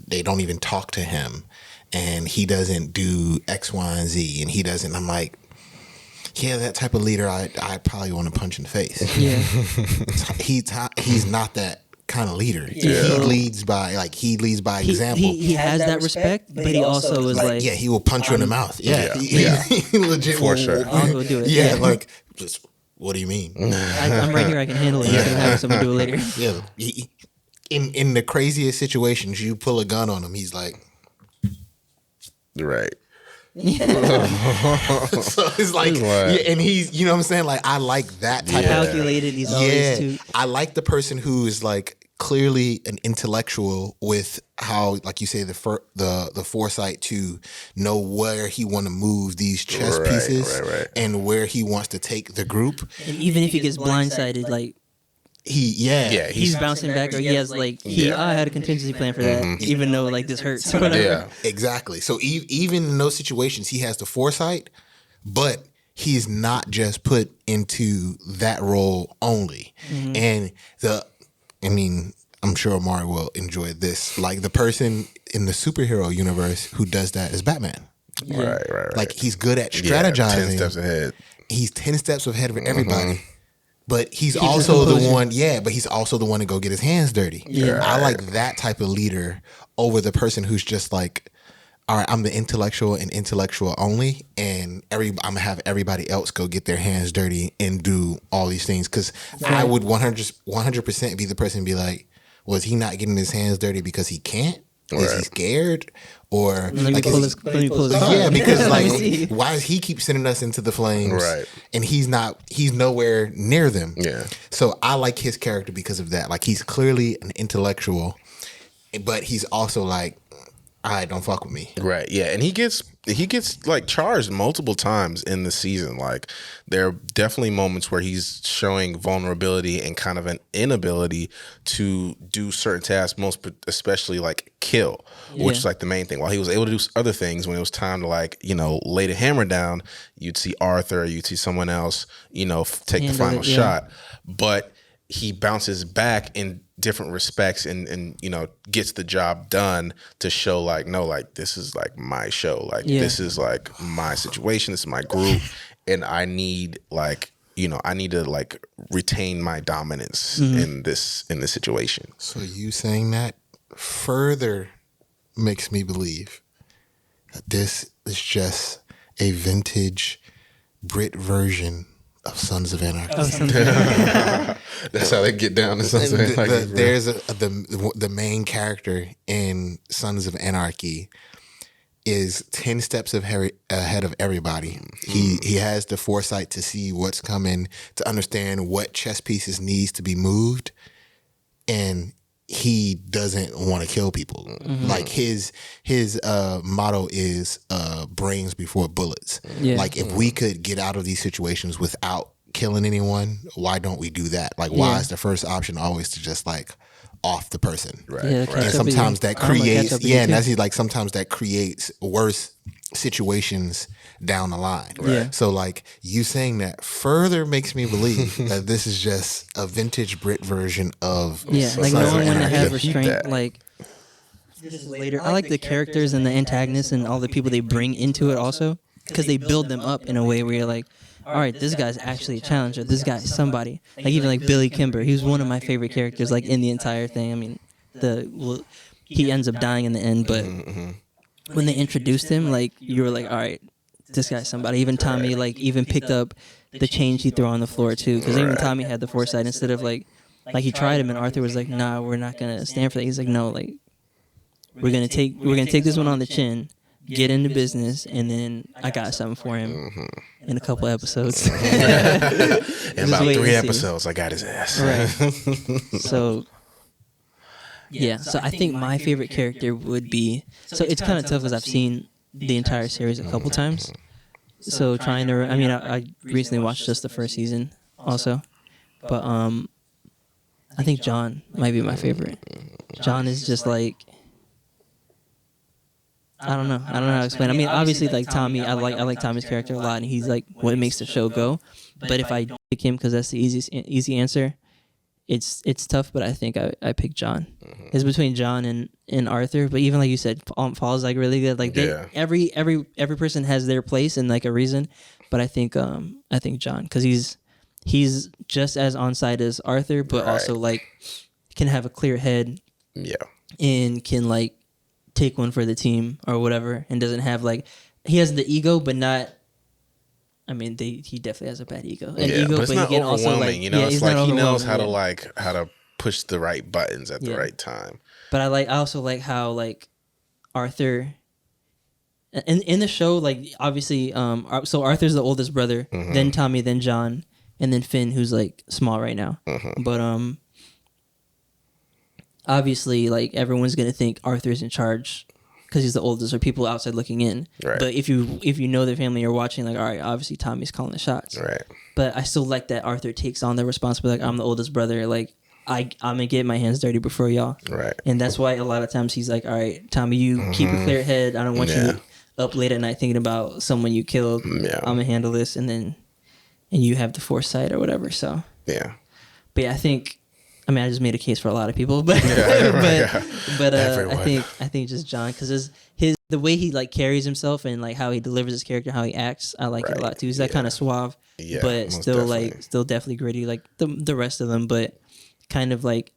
they don't even talk to him, and he doesn't do X, Y, and Z, and he doesn't. I'm like, yeah, that type of leader, I probably want to punch in the face. Yeah, he's not that kind of leader. He leads by example. He has that respect, but he also is like, he will punch you in the mouth. He legit for will, sure. I'll go do it. Yeah, like just What do you mean? I'm right here. I can handle it. Instead of having someone do it later. Yeah. In the craziest situations, you pull a gun on him. He's like, right. so it's like, yeah, and he's, you know what I'm saying? Like, I like that type of calculated. He's always too. I like the person who is like clearly an intellectual with how, like you say, the foresight to know where he want to move these chess pieces and where he wants to take the group. And even if he gets blindsided, like he's bouncing back, or he has like I had a contingency plan for that, even though like this hurts. Or whatever. Yeah, exactly. So even in those situations, he has the foresight, but he's not just put into that role only. And I'm sure Amari will enjoy this. Like the person in the superhero universe who does that is Batman. Right. Like he's good at strategizing. 10 steps ahead. He's 10 steps ahead of everybody. But he's also the one, but he's also the one to go get his hands dirty. Yeah. I like that type of leader over the person who's just like, all right, I'm the intellectual and intellectual only, and I'm gonna have everybody else go get their hands dirty and do all these things. Because I would 100% be the person to be like, was he not getting his hands dirty because he can't? Is he scared? Or because like, why does he keep sending us into the flames? Right. And he's nowhere near them. Yeah. So I like his character because of that. Like he's clearly an intellectual, but he's also like, all right, don't fuck with me. Right. Yeah. And he gets like charged multiple times in the season. Like there are definitely moments where he's showing vulnerability and kind of an inability to do certain tasks, most especially like kill, which is like the main thing. While he was able to do other things, when it was time to like, lay the hammer down, you'd see Arthur, you'd see someone else, take the final shot. But he bounces back in different respects and gets the job done to show like, no, like this is like my show. Like this is like my situation. This is my group. And I need like, I need to like retain my dominance in this situation. So you saying that further makes me believe that this is just a vintage Brit version of Sons of Anarchy. That's how they get down to Sons of Anarchy. There's the main character in Sons of Anarchy is 10 steps ahead of everybody. He has the foresight to see what's coming, to understand what chess pieces needs to be moved, and he doesn't want to kill people. Like his motto is brains before bullets. Like if we could get out of these situations without killing anyone, why don't we do that? Like why is the first option always to just like off the person? Right. And sometimes that creates sometimes that creates worse situations down the line. So like you saying that further makes me believe that this is just a vintage Brit version of like knowing when to have restraint. Like this is later. I like the characters and the antagonists and all the people they bring into it also, because they build them up in a way where you're like, all right, this guy's actually a challenger. This guy's somebody. Like even like Billy Kimber, he was one of my favorite characters like in the entire thing. I mean, he ends up dying in the end, but when they introduced him, like you were like, all right, this guy's somebody. Even Tommy like even picked up the change he threw on the floor too, because even Tommy had the foresight. Instead of like he tried him and Arthur was like, nah, we're not gonna stand for that. He's like, no, like we're gonna take this one on the chin, get into business, and then I got something for him in a couple episodes. In about 3 episodes, I got his ass. Right. So I think my favorite character would be. So it's kind of tough because I've seen the entire series a couple times. So trying to, I recently watched just the first season also, but I think John might be my favorite. John is just like, I don't know how to explain. I mean, obviously, like Tommy, I like Tommy's character a lot, and he's like what makes the show go. But if I pick him because that's the easy answer, it's tough. But I think I pick John. It's between John and Arthur. But even like you said, Paul's like really good. Like every person has their place and like a reason. But I think John, because he's just as on side as Arthur, but also like can have a clear head. Yeah. And can like take one for the team or whatever, and doesn't have like, he has the ego but not I mean, he definitely has a bad ego. But it's not overwhelming. Also, like, it's like he knows how to push the right buttons at the right time. But I also like how like Arthur. In the show, like obviously, so Arthur's the oldest brother, then Tommy, then John, and then Finn, who's like small right now. But obviously, like everyone's gonna think Arthur's in charge because he's the oldest, or people outside looking in. Right. But if you know the family, you're watching, like, all right, obviously Tommy's calling the shots. Right. But I still like that Arthur takes on the responsibility. Like, I'm the oldest brother. Like, I'm gonna get my hands dirty before y'all. Right. And that's why a lot of times he's like, all right, Tommy, you keep a clear head. I don't want you up late at night thinking about someone you killed. Yeah. I'm gonna handle this, and you have the foresight or whatever. So but yeah, I just made a case for a lot of people, but I think just John, because the way he like carries himself and like how he delivers his character, how he acts, I like it a lot too. He's that kind of suave, but still definitely gritty like the rest of them, but kind of like.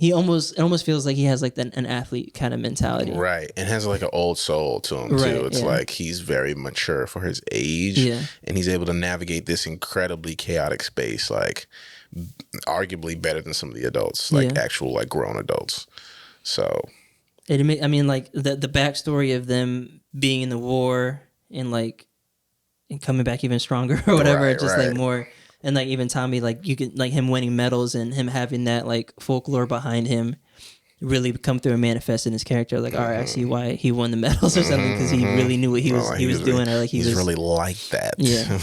It almost feels like he has like an athlete kind of mentality. Right. And has like an old soul to him too. It's like he's very mature for his age. Yeah. And he's able to navigate this incredibly chaotic space, like arguably better than some of the adults, like actual like grown adults. So like the backstory of them being in the war and like and coming back even stronger or whatever, like more. And like even Tommy, like you can like him winning medals and him having that like folklore behind him really come through and manifest in his character. Like, all right, I see why he won the medals or something, because he really knew what he was doing, or like he was really like that. Yeah.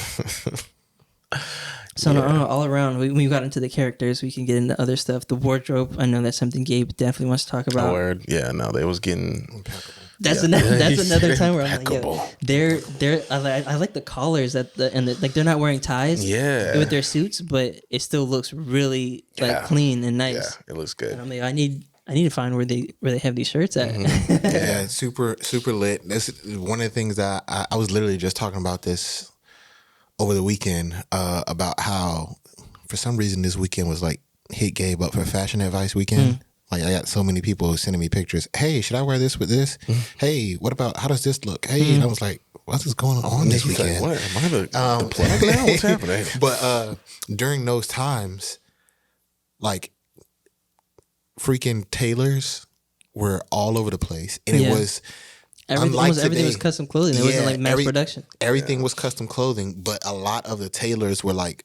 So no, all around, when we got into the characters, we can get into other stuff. The wardrobe, I know that's something Gabe definitely wants to talk about. Yeah, no, they was getting impeccable. That's another time where I'm like, yo, I like the collars like they're not wearing ties with their suits, but it still looks really like clean and nice. Yeah, it looks good. And I'm like, I need to find where they have these shirts at. Yeah, super lit. This is one of the things that I was literally just talking about this over the weekend about how for some reason this weekend was like hit Gabe up for fashion advice weekend. Like I got so many people sending me pictures. Hey, should I wear this with this? Hey, what about, how does this look? Hey, and I was like, what is going on this weekend? Like, what? Am I the plug now? What's happening? But during those times, like freaking tailors were all over the place, and it was almost everything was custom clothing. It wasn't like mass production. Everything was custom clothing, but a lot of the tailors were like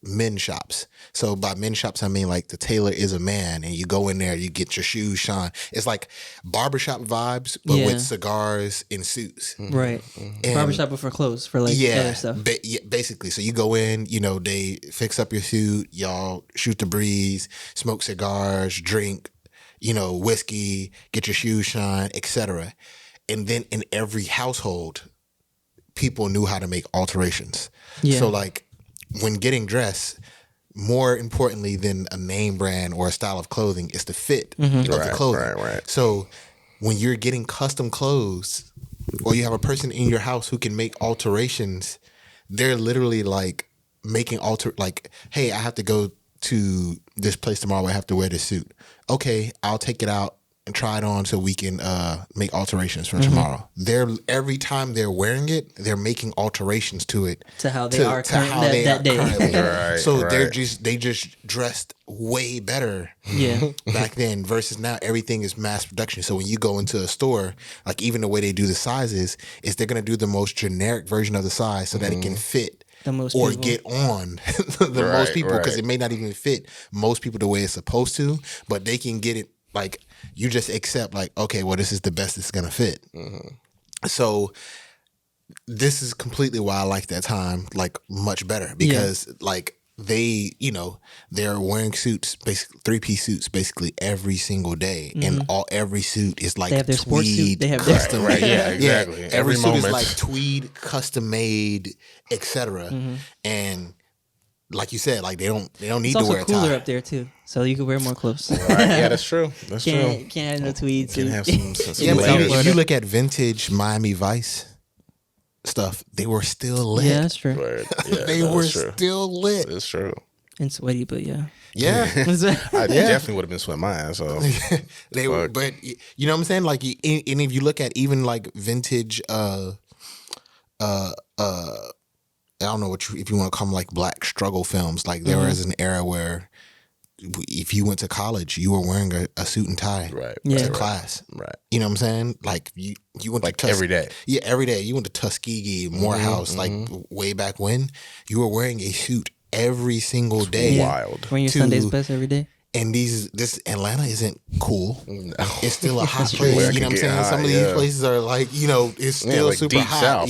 men's shops. So by men's shops, I mean like the tailor is a man, and you go in there, you get your shoes shine. It's like barbershop vibes, but with cigars and suits. Right. And barbershop, but for clothes, for like other stuff. Basically. So you go in, they fix up your suit, y'all shoot the breeze, smoke cigars, drink, whiskey, get your shoes shine, etc. And then in every household, people knew how to make alterations. Yeah. So like, when getting dressed, more importantly than a name brand or a style of clothing, is the fit of the clothing. Right. So when you're getting custom clothes, or you have a person in your house who can make alterations, they're literally like making like, hey, I have to go to this place tomorrow. I have to wear this suit. Okay, I'll take it out and try it on so we can make alterations for tomorrow. Every time they're wearing it, they're making alterations to it to how they are that day. So they just dressed way better back then versus now. Everything is mass production. So when you go into a store, like even the way they do the sizes is they're gonna do the most generic version of the size so that it can fit the most or people. Get on the most people, because it may not even fit most people the way it's supposed to, but they can get it. Like, you just accept, like, okay, well, this is the best it's gonna fit. So this is completely why I like that time like much better, because like they, they're wearing suits, basically 3-piece suits, basically every single day, and every suit is like they have their sports suit, they have custom, right? Yeah, exactly. Every suit is like tweed, custom made, etc. And like you said, like they don't need to wear a tie. It's also cooler up there too, so you can wear more clothes. Right. Yeah, that's true. Can't have no tweeds. Can have some if you look at vintage Miami Vice stuff, they were still lit. Yeah, that's true. Right. Yeah, they were still lit. That's true. And sweaty, but yeah. I definitely would have been sweating my ass off. They were, but you know what I'm saying? Like, and if you look at even like vintage I don't know if you want to call them like black struggle films. Like there was an era where if you went to college, you were wearing a suit and tie to class. Right. You know what I'm saying? Like you went like to every day. Yeah, every day. You went to Tuskegee, Morehouse, like way back when. You were wearing a suit every single day. Wild. Wearing your Sunday's best every day. And this Atlanta isn't cool. No. It's still a hot place. You know what I'm saying? Hot, Some of these places are like, it's still like super deep hot. South,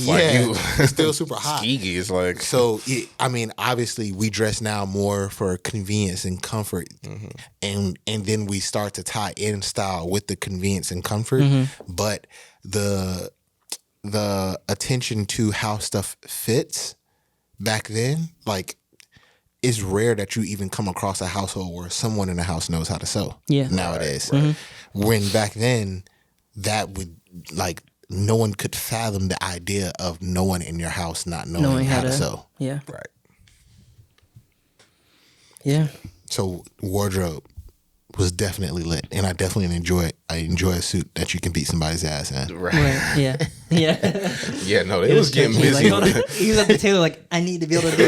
It's still super hot. Tuskegee is like. So, I mean, obviously, we dress now more for convenience and comfort, and then we start to tie in style with the convenience and comfort. But the attention to how stuff fits back then, like. It's rare that you even come across a household where someone in the house knows how to sew nowadays. Right. When back then, that would, like, no one could fathom the idea of no one in your house not knowing how to sew. Yeah. Right. Yeah. So wardrobe was definitely lit, and I definitely enjoy a suit that you can beat somebody's ass in. Right. Yeah. Yeah. Yeah, no, it was getting busy. He was at the table like, I need to be able to do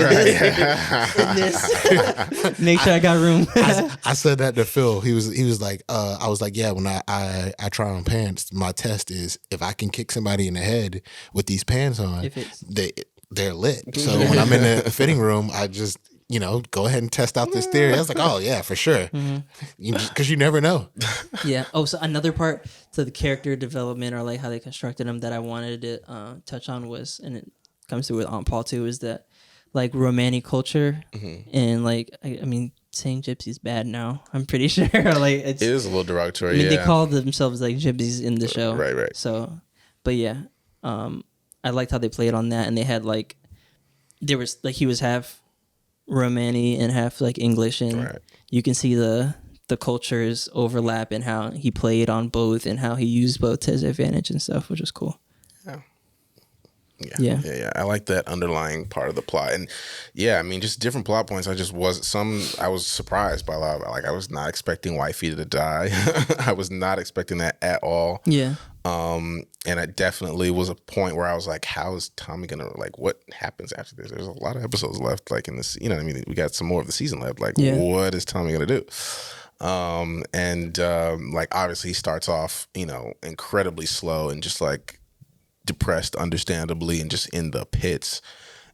this. Make sure I got room. I said that to Phil. He was like, I was like, yeah, when I try on pants, my test is if I can kick somebody in the head with these pants on, they're lit. So when I'm in the fitting room, I just, go ahead and test out this theory. I was like, oh yeah, for sure. Because you never know. Yeah. Oh, so another part to the character development or like how they constructed them that I wanted to touch on was, and it comes through with Aunt Paul too, is that like romantic culture and like, I mean, saying gypsy's bad now. I'm pretty sure. Like it is a little derogatory. I mean, they call themselves like gypsies in the show. Right. So, but yeah, I liked how they played on that, and they had like, there was like he was half Romani and half like English, and you can see the cultures overlap and how he played on both and how he used both to his advantage and stuff, which was cool. Yeah. I like that underlying part of the plot, and I mean, just different plot points. I was surprised by a lot of it. Like, I was not expecting Wifey to die. I was not expecting that at all. Yeah. And it definitely was a point where I was like, how is Tommy gonna, like, what happens after this? There's a lot of episodes left, like in this, you know what I mean? We got some more of the season left. Like, what is Tommy gonna do? Like, obviously he starts off, incredibly slow and just like depressed, understandably, and just in the pits.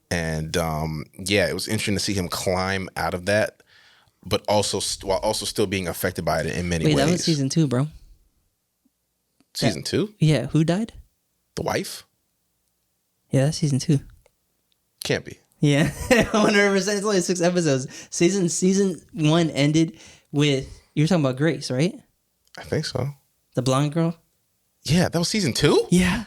And it was interesting to see him climb out of that, but also while also still being affected by it in many ways. That was season 2, bro. Season 2? Yeah, who died? The wife? Yeah, that's season 2. Can't be. Yeah, 100%. It's only 6 episodes. Season 1 ended with, you were talking about Grace, right? I think so. The blonde girl? Yeah, that was season 2? Yeah.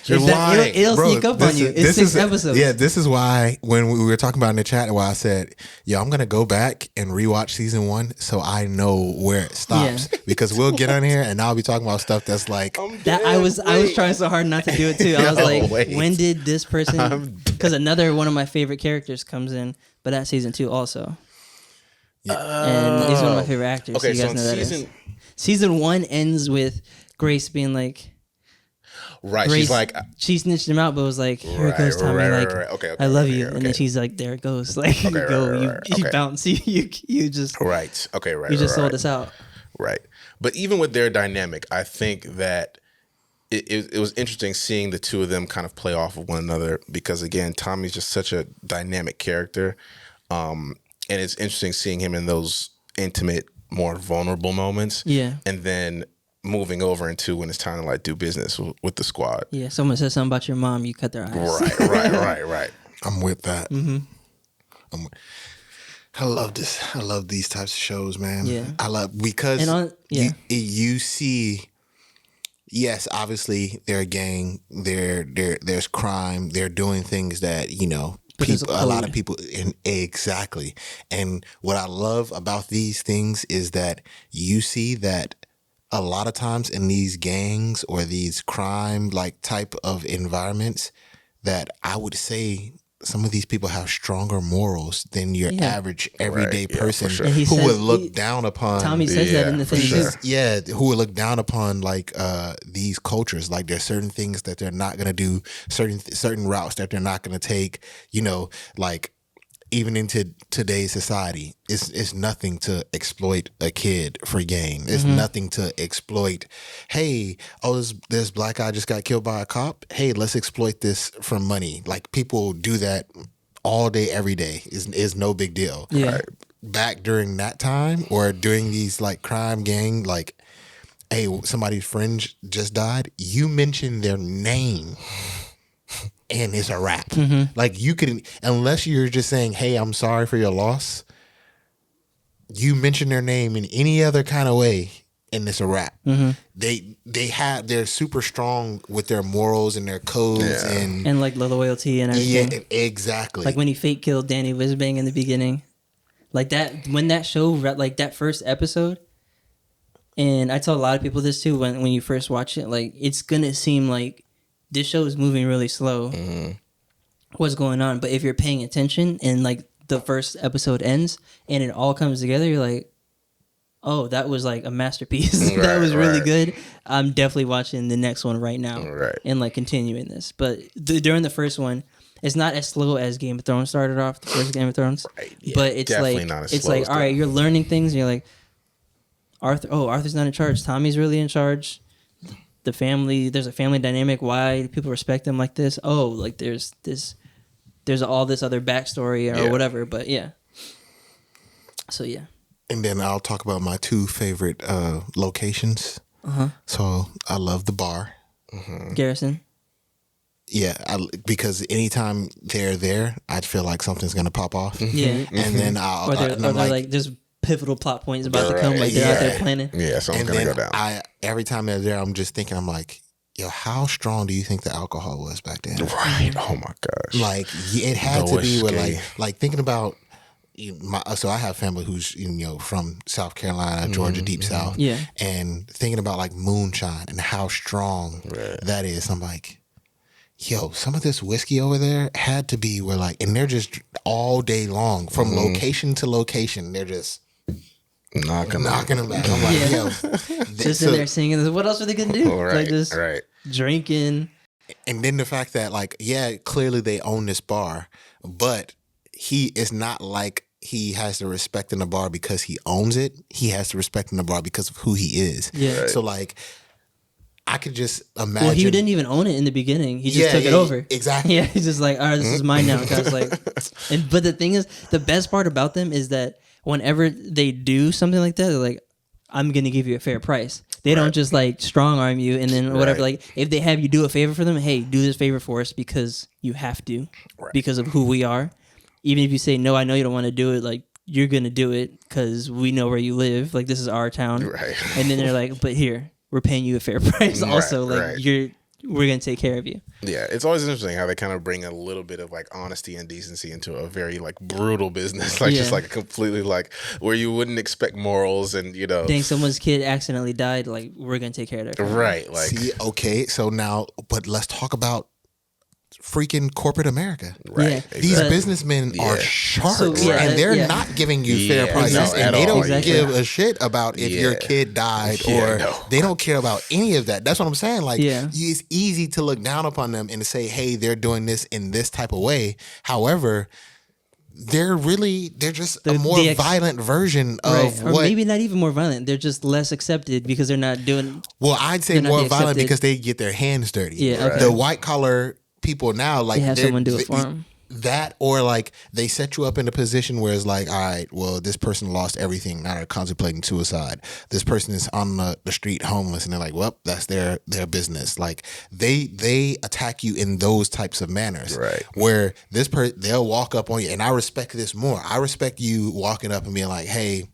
You're lying. It'll sneak up on you. It's 6 episodes. Yeah, this is why when we were talking about in the chat, why I said, I'm going to go back and rewatch season 1 so I know where it stops. Yeah. Because we'll get on here and I'll be talking about stuff that's like... I was trying so hard not to do it too. I was like, when did this person... Because another one of my favorite characters comes in, but that's season 2 also. Yeah. And he's one of my favorite actors. Okay, so you guys know that is. Season 1 ends with Grace being like... Right, Grace, she's like, she snitched him out, but was like, "Here it goes, Tommy. Okay, I love you." And then she's like, "There it goes. Like, you bounce. You just right. Okay, right. You just sold us out. Right. But even with their dynamic, I think that it was interesting seeing the two of them kind of play off of one another because, again, Tommy's just such a dynamic character, and it's interesting seeing him in those intimate, more vulnerable moments. Yeah, and then moving over into when it's time to like do business with the squad. Yeah, someone says something about your mom, you cut their eyes. Right. I'm with that. I love this. I love these types of shows, man. Yeah, I love because you see. Yes, obviously they're a gang. There's crime. They're doing things that a lot of people exactly. And what I love about these things is that you see that. A lot of times in these gangs or these crime like type of environments that I would say some of these people have stronger morals than your average everyday person And he who says, would look down upon. Tommy says that in the thing. Who would look down upon like these cultures. Like there's certain things that they're not gonna do, certain routes that they're not gonna take. You know, like. Even into today's society, it's nothing to exploit a kid for gain. It's nothing to exploit. Hey, this black guy just got killed by a cop. Hey, let's exploit this for money. Like people do that all day, every day. Is no big deal. Yeah. Right. Back during that time or during these like crime gang, like, hey, somebody's friend just died. You mention their name. And it's a wrap. Like you can, unless you're just saying, "Hey, I'm sorry for your loss." You mention their name in any other kind of way, and it's a wrap. They're super strong with their morals and their codes and like loyalty and everything. Yeah, exactly. Like when he fake killed Danny Wisbang in the beginning, like that when that show like that first episode. And I tell a lot of people this too when you first watch it, like it's gonna seem like. This show is moving really slow. What's going on? But if you're paying attention and like the first episode ends and it all comes together, you're like, oh, that was like a masterpiece. That was really good. I'm definitely watching the next one right now and like continuing this. But during the first one, it's not as slow as Game of Thrones started off, the first Game of Thrones. But it's like, it's like, all right, you're learning things and you're like, Arthur's not in charge. Tommy's really in charge. The family, there's a family dynamic. Why people respect them like this? Oh, like there's all this other backstory or whatever. But yeah, so yeah. And then I'll talk about my two favorite locations. So I love the bar, Garrison. Yeah, because anytime they're there, I feel like something's gonna pop off. Yeah, and then they're like just pivotal plot points about to come, like they're out there planning. Yeah, something's gonna go down. Every time they're there, I'm just thinking, I'm like, yo, how strong do you think the alcohol was back then? Right. Oh my gosh. Like it had to be with like thinking about. So I have family who's from South Carolina, Georgia, deep South, and thinking about like moonshine and how strong that is. I'm like, yo, some of this whiskey over there had to be where like, and they're just all day long from location to location. They're just knocking them back. I'm like, yo, just in there singing this. What else are they gonna do? Right, like just drinking. And then the fact that like, yeah, clearly they own this bar, but it's not like he has the respect in the bar because he owns it. He has the respect in the bar because of who he is. Yeah. Right. So like, I could just imagine. Well, he didn't even own it in the beginning. He just took it over. Exactly. Yeah, he's just like, all right, this is mine now. Guys, like, but the thing is, the best part about them is that whenever they do something like that, they're like, I'm gonna give you a fair price. They don't just like strong arm you and then whatever. Like if they have you do a favor for them, hey, do this favor for us because you have to, because of who we are. Even if you say no, I know you don't want to do it. Like you're gonna do it because we know where you live. Like this is our town. Right. And then they're like, but here we're paying you a fair price. Also, like we're gonna take care of you. Yeah, it's always interesting how they kind of bring a little bit of like honesty and decency into a very like brutal business, like just like a completely like where you wouldn't expect morals and dang, someone's kid accidentally died. Like we're gonna take care of that. Right. Like so now, but let's talk about freaking corporate America. Right. Yeah. Exactly. These businessmen are sharks and they're not giving you fair prices and they don't give a shit about if your kid died or they don't care about any of that. That's what I'm saying. Like it's easy to look down upon them and to say, hey, they're doing this in this type of way. However, they're just a more violent version of or maybe not even more violent. They're just less accepted because they're not doing. Well, I'd say more violent because they get their hands dirty. Yeah, the white collar people now, like they have someone do it for them. That or like they set you up in a position where it's like, all right, well, this person lost everything. Now they're contemplating suicide. This person is on the street homeless, and they're like, well, that's their business. Like they attack you in those types of manners, right? Where they'll walk up on you, and I respect this more. I respect you walking up and being like, hey,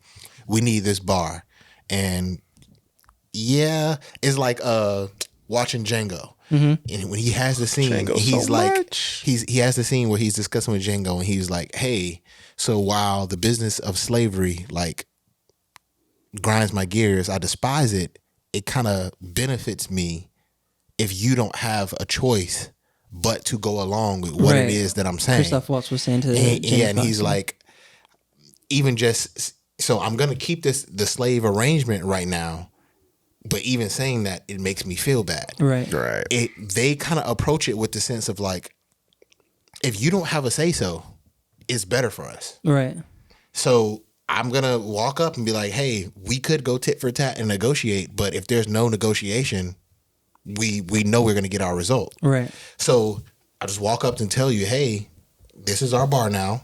we need this bar, and it's like watching Django. Mm-hmm. And when he has the scene, he has the scene where he's discussing with Django, and he's like, "Hey, so while the business of slavery like grinds my gears, I despise it. It kind of benefits me if you don't have a choice but to go along with what it is that I'm saying. Christoph Waltz was saying to and he's like, even just so I'm gonna keep the slave arrangement right now, but even saying that, it makes me feel bad. Right. They kind of approach it with the sense of like, if you don't have a say so, it's better for us. Right. So I'm going to walk up and be like, hey, we could go tit for tat and negotiate, but if there's no negotiation, we know we're going to get our result. Right. So I just walk up and tell you, hey, this is our bar now.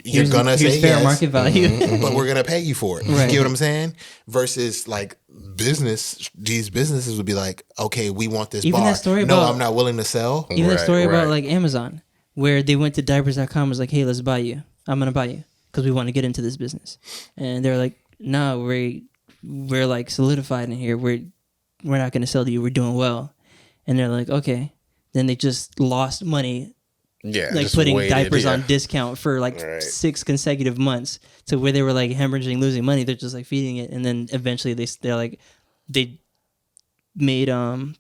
You're going to say fair yes, market value. but we're going to pay you for it. Right. You get what I'm saying? Versus like these businesses would be like, okay, we want this Even bar. that story No, about, I'm not willing to sell. Even that story about like Amazon, where they went to diapers.com, was like, hey, let's buy you. I'm going to buy you, because we want to get into this business. And they're like, no, we're like solidified in here. We're not going to sell to you. We're doing well. And they're like, okay. Then they just lost money. Yeah, like putting diapers on discount for like 6 consecutive months, to where they were like hemorrhaging, losing money. They're just like feeding it. And then eventually they made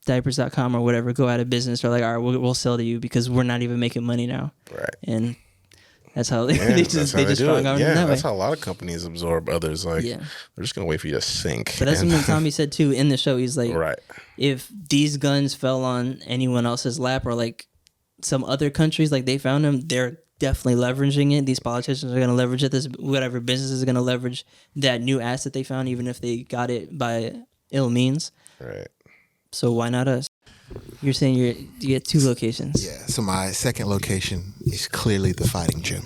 diapers.com or whatever go out of business. They're like, all right, we'll sell to you because we're not even making money now. Right. And that's how they just strong arm that way. That's how a lot of companies absorb others. Like, they're just gonna wait for you to sink. But that's something Tommy said too in the show. He's like, if these guns fell on anyone else's lap, or like some other countries, like they found them, they're definitely leveraging it. These politicians are gonna leverage it. This whatever business is gonna leverage that new asset they found, even if they got it by ill means. Right. So why not us? You're saying you get 2 locations. Yeah. So my second location is clearly the fighting gym.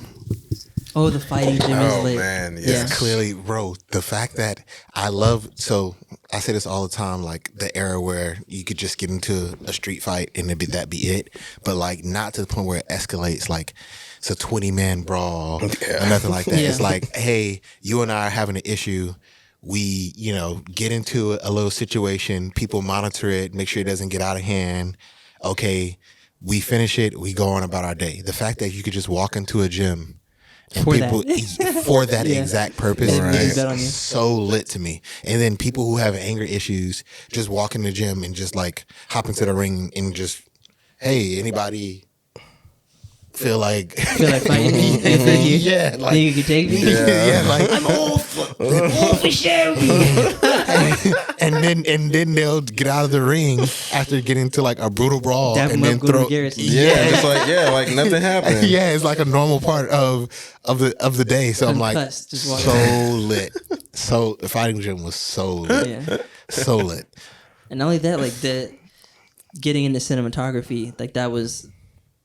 Oh, the fighting gym is lit. Oh man, It's clearly, bro. The fact that I say this all the time, like the era where you could just get into a street fight and that be it, but like not to the point where it escalates like it's a 20-man brawl or nothing like that. It's like, hey, you and I are having an issue. We, get into a little situation. People monitor it, make sure it doesn't get out of hand. Okay, we finish it. We go on about our day. The fact that you could just walk into a gym and for that exact purpose is so lit to me. And then people who have anger issues just walk in the gym and just like hop into the ring and just, hey, anybody feel like fighting? Yeah, like you can take me. Yeah, like I'm all for Shelby. and then they'll get out of the ring after getting to like a brutal brawl and then throw. Just like nothing happened. Yeah, it's like a normal part of the day. So I'm like, so lit. So the fighting gym was so lit. So lit. And not only that, like getting into cinematography, like that was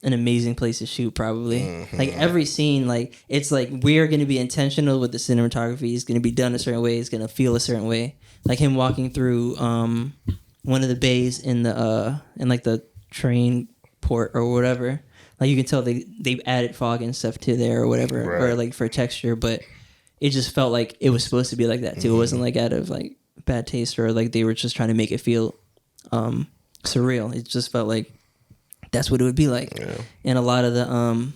an amazing place to shoot, probably. Mm-hmm. Like every scene, like it's like we're going to be intentional with the cinematography. It's going to be done a certain way. It's going to feel a certain way. Like him walking through one of the bays in like the train port or whatever. Like you can tell they've added fog and stuff to there or whatever, or like for texture. But it just felt like it was supposed to be like that too. Mm-hmm. It wasn't like out of like bad taste or like they were just trying to make it feel surreal. It just felt like that's what it would be like. Yeah. And a lot of the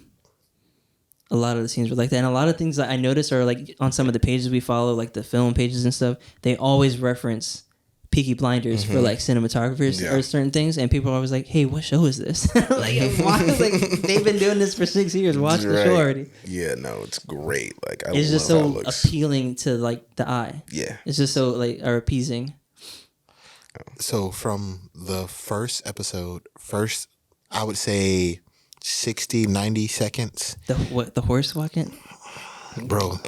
scenes were like that. And a lot of things that I noticed are like on some of the pages we follow, like the film pages and stuff, they always reference Peaky Blinders for like cinematographers or certain things. And people are always like, hey, what show is this? like they've been doing this for 6 years. Watch the show already. Yeah, no, it's great. Like it's just so appealing to like the eye. Yeah. It's just so like appeasing. So from the first episode, I would say 60, 90 seconds. The horse walking? Bro,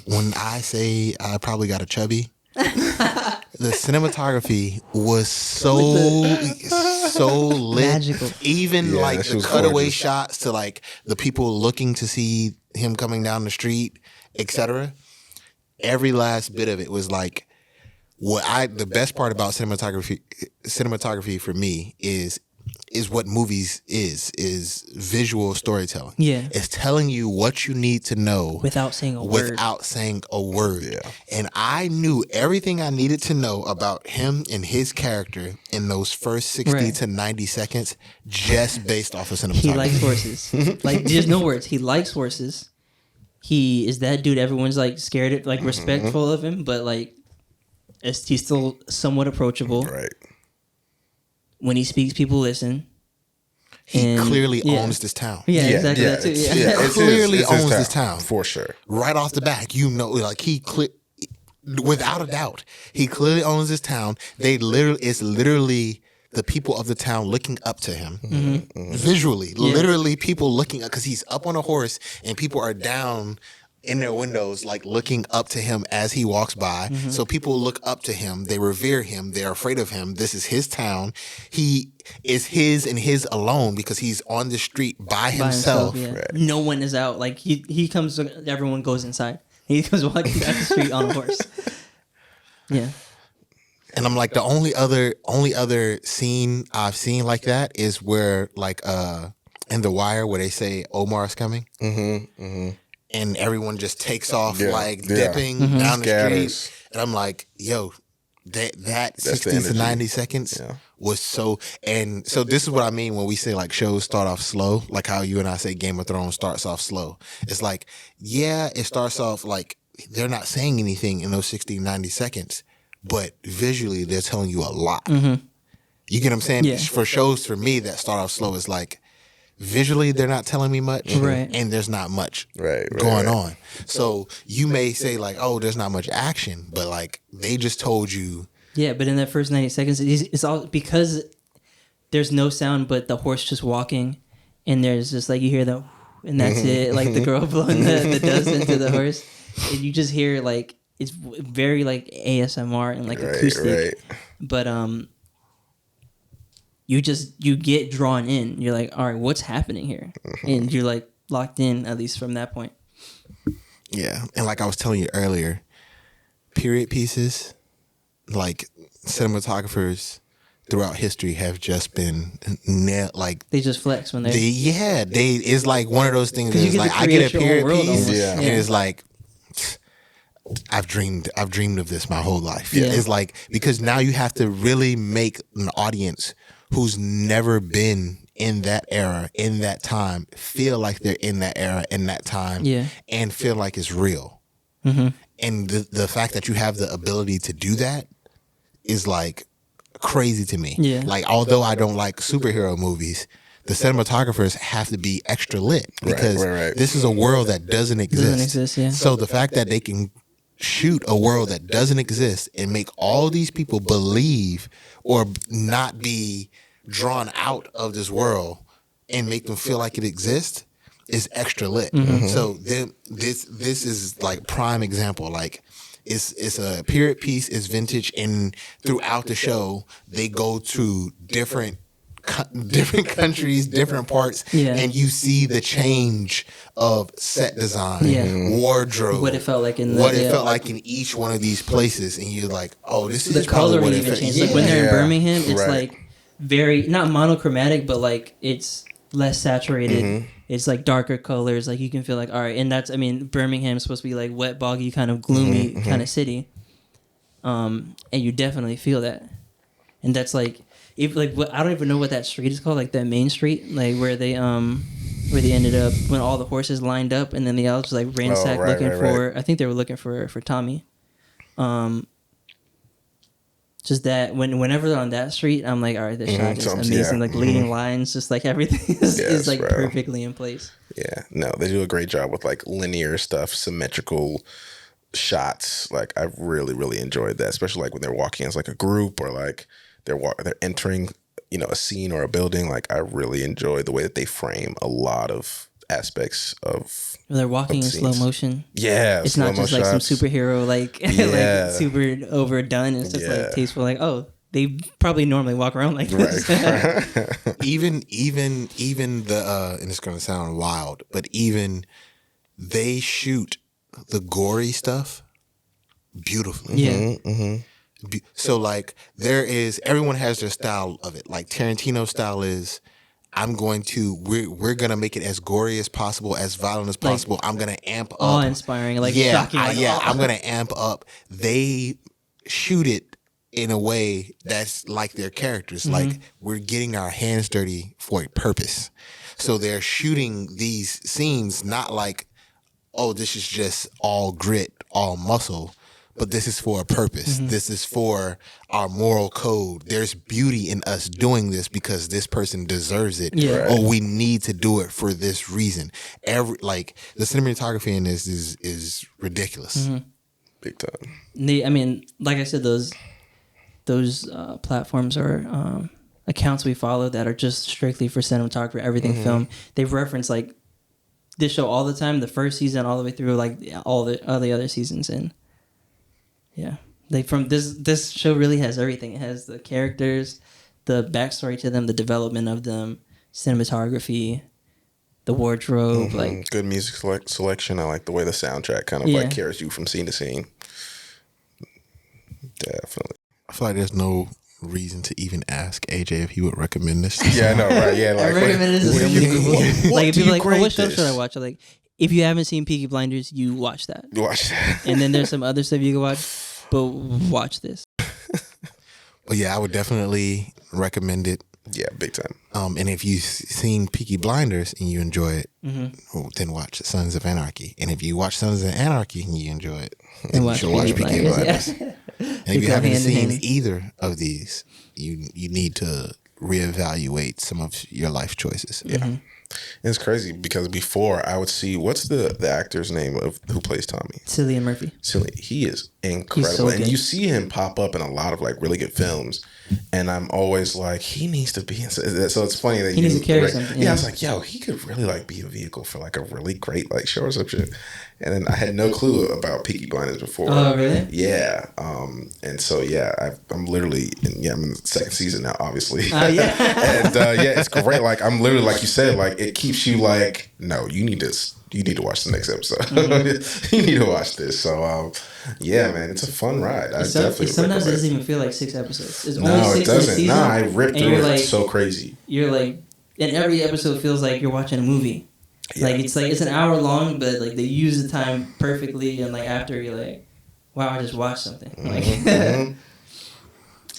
when I say I probably got a chubby, the cinematography was so lit. Magical. Even like the cutaway shots to like the people looking to see him coming down the street, etc. Every last bit of it was like the best part about cinematography for me is what movies is visual storytelling. Yeah. It's telling you what you need to know without saying a word. Yeah. And I knew everything I needed to know about him and his character in those first 60 to 90 seconds just based off of cinematography. He likes horses. Like there's no words. He likes horses. He is that dude everyone's like scared of, like respectful of him, but like he's still somewhat approachable. Right. When he speaks, people listen. he clearly owns this town. Yeah, exactly. That too. Yeah. He clearly owns this town for sure. Right off the back, like without a doubt, he clearly owns this town. It's literally the people of the town looking up to him visually, literally people looking up because he's up on a horse and people are down in their windows, like looking up to him as he walks by. So people look up to him, they revere him, they're afraid of him. This is his town. He is his and his alone because he's on the street by himself. Yeah. Right. No one is out. Like he comes, everyone goes inside. He comes walking down the street on a horse. Yeah. And I'm like, the only other scene I've seen like that is where like in The Wire where they say Omar's coming. And everyone just takes off dipping down the street. And I'm like, yo, that 60 to 90 seconds was so. And so this is what I mean when we say like shows start off slow, like how you and I say Game of Thrones starts off slow. It's like, yeah, it starts off like they're not saying anything in those 60 to 90 seconds, but visually they're telling you a lot. You get what I'm saying? Yeah. For shows for me that start off slow is like, visually they're not telling me much, and there's not much going on. So you may say like, oh, there's not much action, but like they just told you. Yeah, but in that first 90 seconds, it's all because there's no sound but the horse just walking, and there's just like you hear the, and that's it, like the girl blowing the dust into the horse, and you just hear like it's very like ASMR and like acoustic, but you get drawn in. You're like, all right, what's happening here? And you're like locked in, at least from that point. Yeah. And like I was telling you earlier, period pieces, like cinematographers throughout history have just been like they just flex when it's like one of those things that's like I get a period piece and it's like I've dreamed of this my whole life. It's like because now you have to really make an audience who's never been in that era, in that time, feel like they're in that era, in that time, and feel like it's real. And the fact that you have the ability to do that is like crazy to me. Like, although I don't like superhero movies, the cinematographers have to be extra lit because this is a world that doesn't exist. So the fact that they can shoot a world that doesn't exist and make all these people believe or not be drawn out of this world and make them feel like it exists is extra lit. So then this is like prime example. Like it's a period piece, it's vintage, and throughout the show they go to different countries, different parts, and you see the change of set design, wardrobe, what it felt like in each one of these places, and you're like, oh, this is the color what even changed. Like when they're in Birmingham, it's like very not monochromatic, but like it's less saturated. It's like darker colors. Like you can feel like, all right, and that's Birmingham's supposed to be like wet, boggy, kind of gloomy kind of city, and you definitely feel that, and that's like. I don't even know what that street is called, like that main street, like where they ended up when all the horses lined up and then they all just like ransacked looking for. I think they were looking for Tommy. Just that whenever they're on that street, I'm like, all right, this shot is amazing. Like leading lines, just like everything is like perfectly in place. Yeah, no, they do a great job with like linear stuff, symmetrical shots. Like I really, really enjoyed that, especially like when they're walking as like a group or like. They're entering, a scene or a building. Like I really enjoy the way that they frame a lot of aspects of. They're walking in slow motion. Yeah, it's not just like some superhero like super overdone. It's just like tasteful. Like they probably normally walk around like this. even the and it's gonna sound wild, but even they shoot the gory stuff beautifully. Yeah. So like everyone has their style of it. Like Tarantino's style is we're gonna make it as gory as possible, as violent as possible. I'm gonna amp up, awe-inspiring, shocking. I'm gonna amp up. They shoot it in a way that's like their characters. Like we're getting our hands dirty for a purpose. So they're shooting these scenes not like, oh, this is just all grit, all muscle. but this is for a purpose. This is for our moral code. There's beauty in us doing this because this person deserves it, or we need to do it for this reason. The cinematography in this is ridiculous. Big time. I mean, like I said, those platforms are accounts we follow that are just strictly for cinematography, everything film. They reference like this show all the time, the first season all the way through like all the other seasons, and this show really has everything. It has the characters, the backstory to them, the development of them, cinematography, the wardrobe, like good music selection. I like the way the soundtrack kind of like carries you from scene to scene. Definitely. I feel like there's no reason to even ask AJ if he would recommend this. Yeah, I know, right? Yeah, like I recommend it to so many people. Like if people like, what show this? should I watch? I'm like, if you haven't seen Peaky Blinders, you watch that. Watch that. And then there's some other stuff you can watch, but watch this. But yeah, I would definitely recommend it. Yeah, big time. And if you've seen Peaky Blinders and you enjoy it, then watch Sons of Anarchy. And if you watch Sons of Anarchy and you enjoy it, then you should watch Peaky Blinders. Yeah. And if you haven't seen either of these, you need to reevaluate some of your life choices. Yeah. It's crazy because before I would see, what's the actor's name of who plays Tommy? Cillian Murphy. He is incredible. So and good. You see him pop up in a lot of like really good films. And I'm always like, he needs to be in. So it's funny that he needs to carry something. Yeah, I was like, yo, he could really like be a vehicle for like a really great like show or some shit. And then I had no clue about Peaky Blinders before. Oh, really? Yeah. And so I'm literally I'm in the second season now, obviously. Yeah. And it's great. Like I'm literally like you said, like it keeps you like, no, you need to watch the next episode. You need to watch this. So man, it's a fun ride. I definitely sometimes it doesn't even feel like 6 episodes. It's only no, 6 it doesn't. season, I ripped through it. Like, it's so crazy. You're like, and every episode feels like you're watching a movie. Yeah. Like it's an hour long, but like they use the time perfectly, and like after you're like, wow, I just watched something. Like,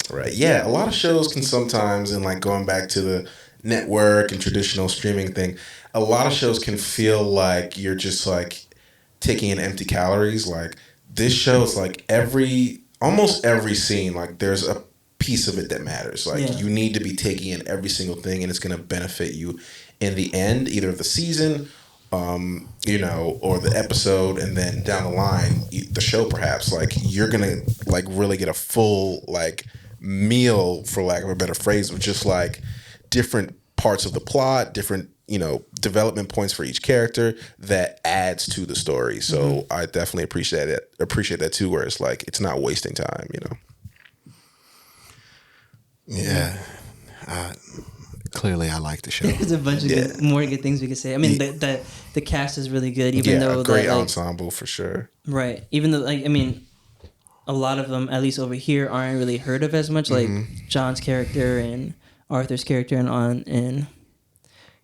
right? Yeah, a lot of shows can sometimes, and like going back to the network and traditional streaming thing, a lot of shows can feel like you're just like taking in empty calories. Like this show is like almost every scene, like there's a piece of it that matters. Like you need to be taking in every single thing, and it's going to benefit you in the end, either of the season, or the episode, and then down the line, the show perhaps. Like you're gonna like really get a full like meal, for lack of a better phrase, of just like different parts of the plot, different development points for each character that adds to the story. So I definitely appreciate that too, where it's like it's not wasting time. Yeah. Clearly, I like the show. There's a bunch of more good things we could say. I mean, the cast is really good, even though a great ensemble for sure. Right. Even though, like, I mean, a lot of them, at least over here, aren't really heard of as much. Like John's character and Arthur's character, and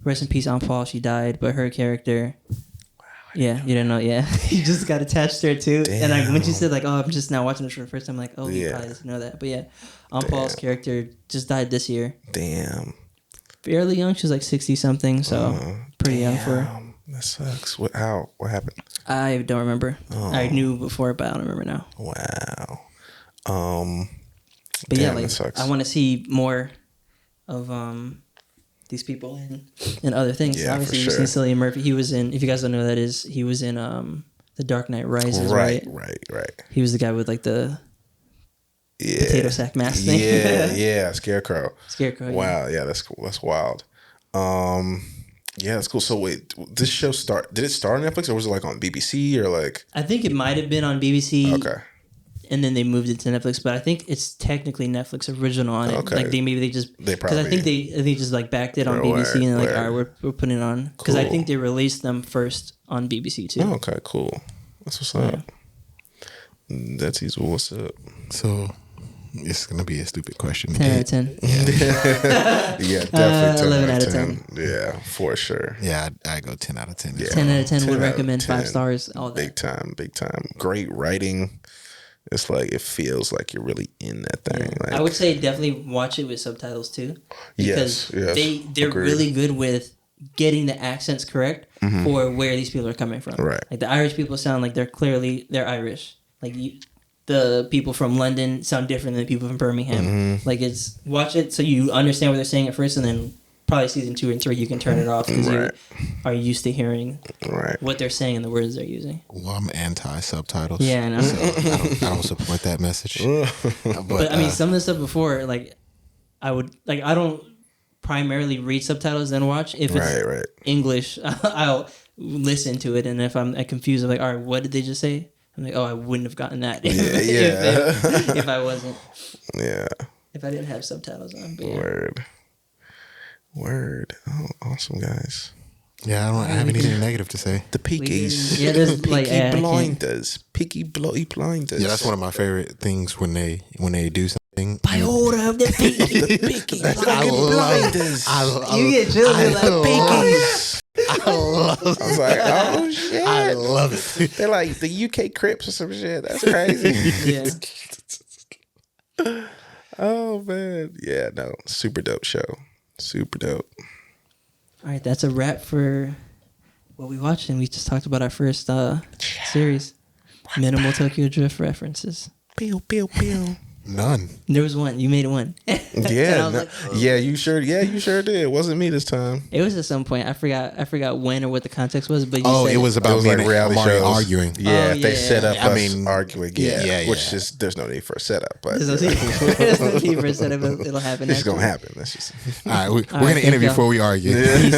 rest in peace, Aunt Paul. She died, but her character. Yeah, you didn't know. Yeah, you just got attached to her too. Damn. And like when she said like, "Oh, I'm just now watching this for the first time," like, "Oh, you probably didn't know that." But yeah, Aunt Paul's character just died this year. Damn. Fairly young. She was like 60 something, so pretty young for her. That sucks. What happened? I don't remember. I knew before, but I don't remember now. Wow. But damn, like that sucks. I want to see more of these people in other things. Yeah, Obviously, for you've sure. seen Cillian Murphy. He was in. If you guys don't know who that is, he was in The Dark Knight Rises. Right. Right. He was the guy with like the potato sack mask thing. Yeah, Scarecrow. Wow, yeah, that's cool. That's wild. Yeah, that's cool. So wait, did it start on Netflix or was it like on BBC or like? I think it might have been on BBC. Okay. And then they moved it to Netflix, but I think it's technically Netflix original on it. Okay. Like they just because I think they just like backed it on BBC and like all right, we're putting it on because I think they released them first on BBC too. Oh, okay, cool. That's what's up. That's easy. What's up? So it's gonna be a stupid question. 10 out of 10. Yeah, definitely 11 out of 10. Yeah, for sure. Yeah, I go 10 out of 10. Yeah. 10 out of 10 would 10 out of recommend 10. 5 stars. All that. Big time. Great writing. It's like it feels like you're really in that thing. Yeah. Like, I would say definitely watch it with subtitles too, because yes, they're agreed. really good with getting the accents correct for where these people are coming from. Right. Like the Irish people sound like they're Irish. Like the people from London sound different than the people from Birmingham. Like it's watch it so you understand what they're saying at first, and then probably season 2 and 3 you can turn it off because you are used to hearing what they're saying and the words they're using. Well, I'm anti subtitles. Yeah, I know. So I don't support that message. But I mean, some of the stuff before, like I don't primarily read subtitles then watch. If it's English, I'll listen to it, and if I'm confused, I'm like, all right, what did they just say? I'm like, oh, I wouldn't have gotten that if I wasn't. Yeah. If I didn't have subtitles on. But Word. Oh, awesome, guys. Yeah, I have anything negative to say. The Peakies. Yeah, there's Peaky Blinders. Peaky Blinders. Yeah, that's one of my favorite things when they do something. By order of the Peaky Blinders. You get children like Peakies. I love it. I was like, oh shit. I love it. They're like the UK Crips or some shit. That's crazy. Yeah. Oh man. Yeah, no. Super dope show. Super dope. All right, that's a wrap for what we watched, and we just talked about our first series. Minimal Tokyo Drift references. Pew pew pew. None. There was one. You made one. Yeah, yeah, you sure did. It wasn't me this time. It was at some point. I forgot when or what the context was, but it was about me and reality Mario shows arguing. Yeah, they set up us mean, arguing. Yeah, which is there's no need for a setup, but there's no need for a setup. It'll happen. It's gonna happen. That's just all right. We're gonna interview before we argue. Peace.